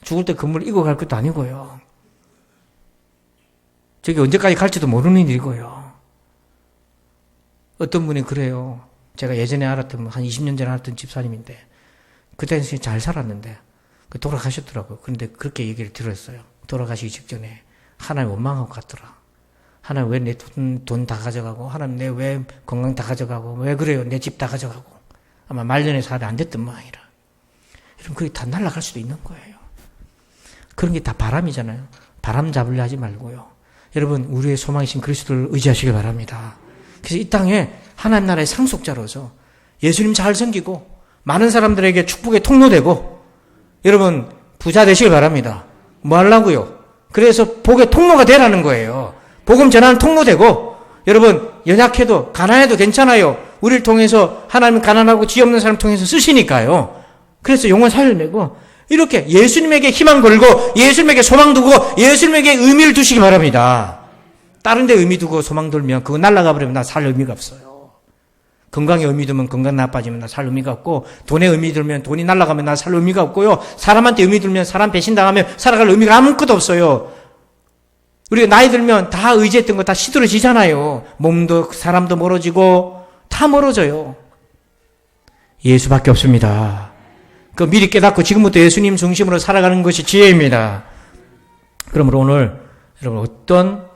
죽을 때 건물 이고 갈 것도 아니고요. 저기 언제까지 갈지도 모르는 일이고요. 어떤 분이 그래요. 제가 예전에 알았던, 한 20년 전에 알았던 집사님인데, 그때는 잘 살았는데, 돌아가셨더라고요. 그런데 그렇게 얘기를 들었어요. 돌아가시기 직전에. 하나님 원망하고 갔더라. 하나님 왜 내 돈 다 가져가고, 하나님 내 왜 건강 다 가져가고, 왜 그래요? 내 집 다 가져가고. 아마 말년에 살이 안 됐던 모양이라. 여러분, 그게 다 날아갈 수도 있는 거예요. 그런 게 다 바람이잖아요. 바람 잡으려 하지 말고요. 여러분, 우리의 소망이신 그리스도를 의지하시길 바랍니다. 그래서 이 땅에 하나님 나라의 상속자로서 예수님 잘 섬기고 많은 사람들에게 축복의 통로되고, 여러분 부자 되시길 바랍니다. 뭐 하려고요? 그래서 복의 통로가 되라는 거예요. 복음 전하는 통로되고, 여러분 연약해도 가난해도 괜찮아요. 우리를 통해서 하나님 가난하고 지혜 없는 사람 통해서 쓰시니까요. 그래서 영혼 살려내고, 이렇게 예수님에게 희망 걸고 예수님에게 소망 두고 예수님에게 의미를 두시기 바랍니다. 다른 데 의미 두고 소망 들면 그거 날아가 버리면 나 살 의미가 없어요. 건강에 의미 두면 건강 나빠지면 나 살 의미가 없고, 돈에 의미 들면 돈이 날아가면 나 살 의미가 없고요. 사람한테 의미 들면 사람 배신당하면 살아갈 의미가 아무것도 없어요. 우리가 나이 들면 다 의지했던 거 다 시들어지잖아요. 몸도 사람도 멀어지고 다 멀어져요. 예수밖에 없습니다. 그 미리 깨닫고 지금부터 예수님 중심으로 살아가는 것이 지혜입니다. 그러므로 오늘 여러분 어떤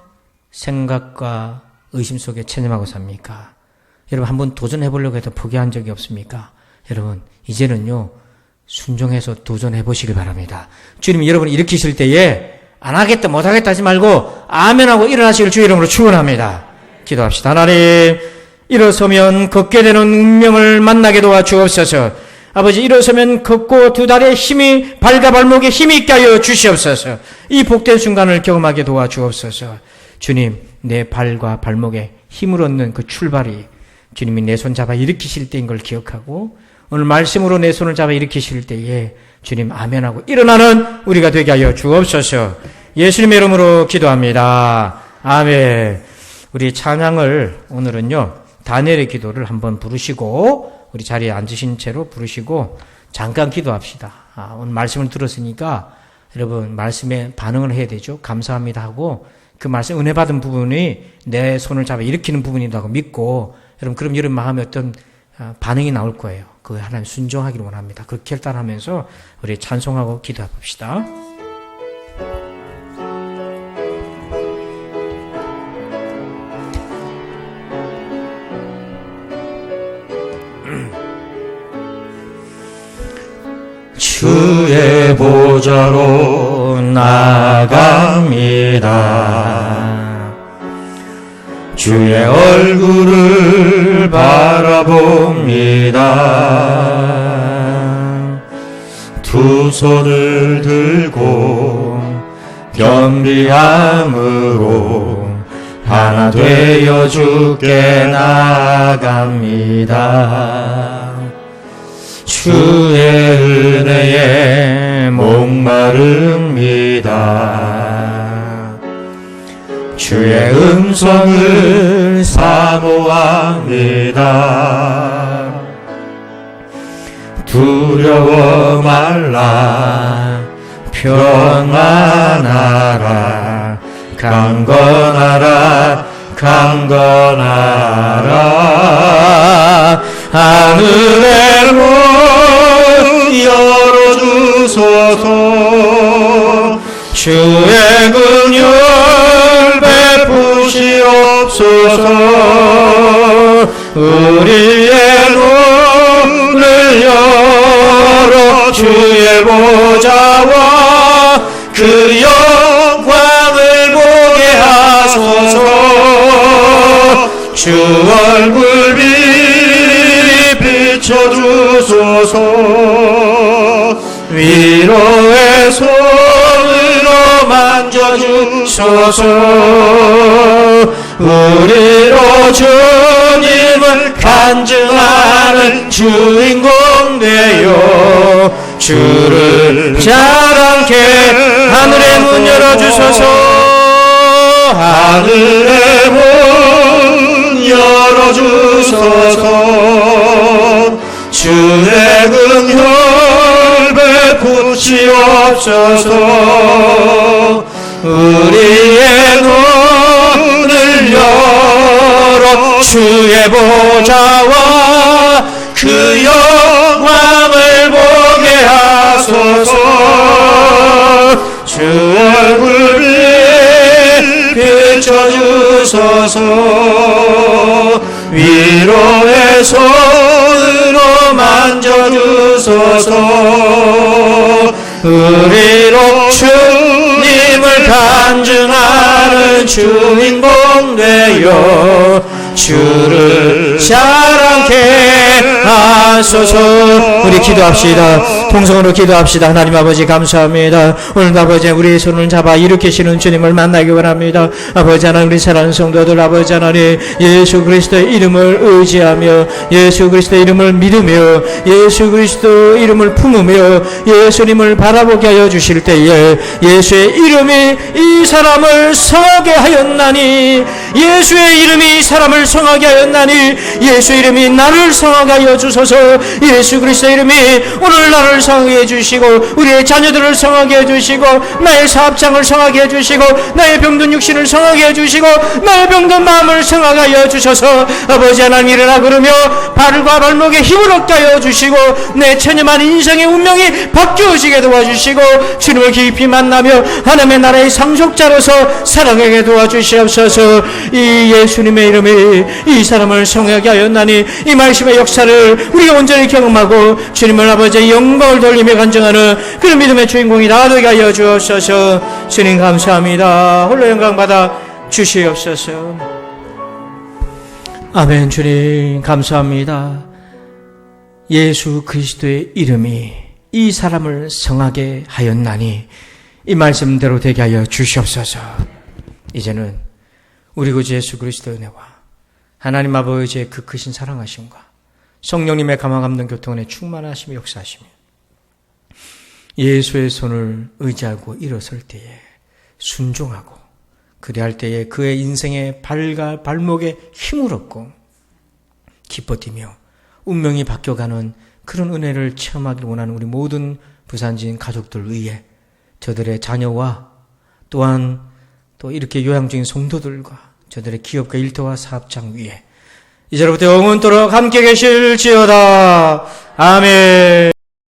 생각과 의심 속에 체념하고 삽니까? 여러분 한번 도전해 보려고 해도 포기한 적이 없습니까? 여러분 이제는요 순종해서 도전해 보시길 바랍니다. 주님이 여러분을 일으키실 때에 안 하겠다 못 하겠다 하지 말고 아멘하고 일어나시길 주의 이름으로 축원합니다. 기도합시다. 하나님, 일어서면 걷게 되는 운명을 만나게 도와 주옵소서. 아버지, 일어서면 걷고 두 다리에 힘이, 발과 발목에 힘이 있게 하여 주시옵소서. 이 복된 순간을 경험하게 도와 주옵소서. 주님, 내 발과 발목에 힘을 얻는 그 출발이 주님이 내 손 잡아 일으키실 때인 걸 기억하고, 오늘 말씀으로 내 손을 잡아 일으키실 때에 주님 아멘하고 일어나는 우리가 되게 하여 주옵소서. 예수님의 이름으로 기도합니다. 아멘. 우리 찬양을 오늘은요 다니엘의 기도를 한번 부르시고 우리 자리에 앉으신 채로 부르시고 잠깐 기도합시다. 오늘 말씀을 들었으니까 여러분 말씀에 반응을 해야 되죠. 감사합니다 하고 그 말씀 은혜 받은 부분이 내 손을 잡아 일으키는 부분이라고 믿고 여러분 그럼 여러분 마음에 어떤 반응이 나올 거예요. 그 하나님 순종하기를 원합니다. 그렇게 결단하면서 우리 찬송하고 기도해 봅시다. 주의 보좌로 나아갑니다. 주의 얼굴을 바라봅니다. 두 손을 들고 겸비함으로 하나 되어 주께 나아갑니다. 주의 은혜에 목마릅니다. 주의 음성을 사모합니다. 두려워 말라 평안하라 강건하라 강건하라 하늘의 문 열어주소서 주의 긍휼 베푸시옵소서 우리의 눈을 열어 주의 보좌와 그 영광을 보게 하소서 주 얼굴 비춰주소서 위로의 손으로 만져주소서 우리로 주님을 간증하는 주인공 되어 주를 자랑케 하늘의 문 열어주소서 하늘의 문 열어주소서 주의 긍휼 베푸시옵소서 우리의 눈을 열어 주의 보좌와 그 영광을 보게 하소서 주 얼굴 비춰주소서 위로의 손으로 만져주소서 우리로 주님을 간증하는 주인공 되어 주를 자랑케 하소서. 우리 기도합시다. 통성으로 기도합시다. 하나님 아버지 감사합니다. 오늘 아버지 우리의 손을 잡아 일으키시는 주님을 만나기 원합니다. 아버지 하나님 우리 사랑하는 성도들 아버지 하나님 예수 그리스도의 이름을 의지하며 예수 그리스도의 이름을 믿으며 예수 그리스도 이름을 품으며 예수님을 바라보게 하여 주실 때에 예수의 이름이 이 사람을 성하게 하였나니 예수의 이름이 이 사람을 성하게 하였나니 예수의 이름이 나를 성하게 하여 주소서. 예수 그리스도의 이름이 오늘 나를 성하게 해주시고 우리의 자녀들을 성하게 해주시고 나의 사업장을 성하게 해주시고 나의 병든 육신을 성하게 해주시고 나의 병든 마음을 성하게 하여 주셔서 아버지 하나님 일어나 그러며 발과 발목에 힘을 얻게 하여 주시고 내 천연한 인생의 운명이 바뀌어지게 도와주시고 주님을 깊이 만나며 하나님의 나라의 상속자로서 살아가게 도와주시옵소서. 이 예수님의 이름이 이 사람을 성하게 하였나니 이 말씀의 역사를 우리가 온전히 경험하고 주님을 아버지의 영광을 돌리며 간증하는 그런 믿음의 주인공이 나되게 하여 주옵소서. 주님 감사합니다. 홀로 영광 받아 주시옵소서. 아멘. 주님 감사합니다. 예수 그리스도의 이름이 이 사람을 성하게 하였나니 이 말씀대로 되게 하여 주시옵소서. 이제는 우리 구주 예수 그리스도의 은혜와 하나님 아버지의 그 크신 사랑하심과 성령님의 감화감동 교통원의 충만하심이 역사하시며 예수의 손을 의지하고 일어설 때에 순종하고 그리할 때에 그의 인생의 발과 발목에 힘을 얻고 기뻐 뛰며 운명이 바뀌어가는 그런 은혜를 체험하기를 원하는 우리 모든 부산지인 가족들 위해 저들의 자녀와 또한 또 이렇게 요양 중인 성도들과 저들의 기업과 일터와 사업장 위에 이제로부터 영원토록 함께 계실지어다. 아멘.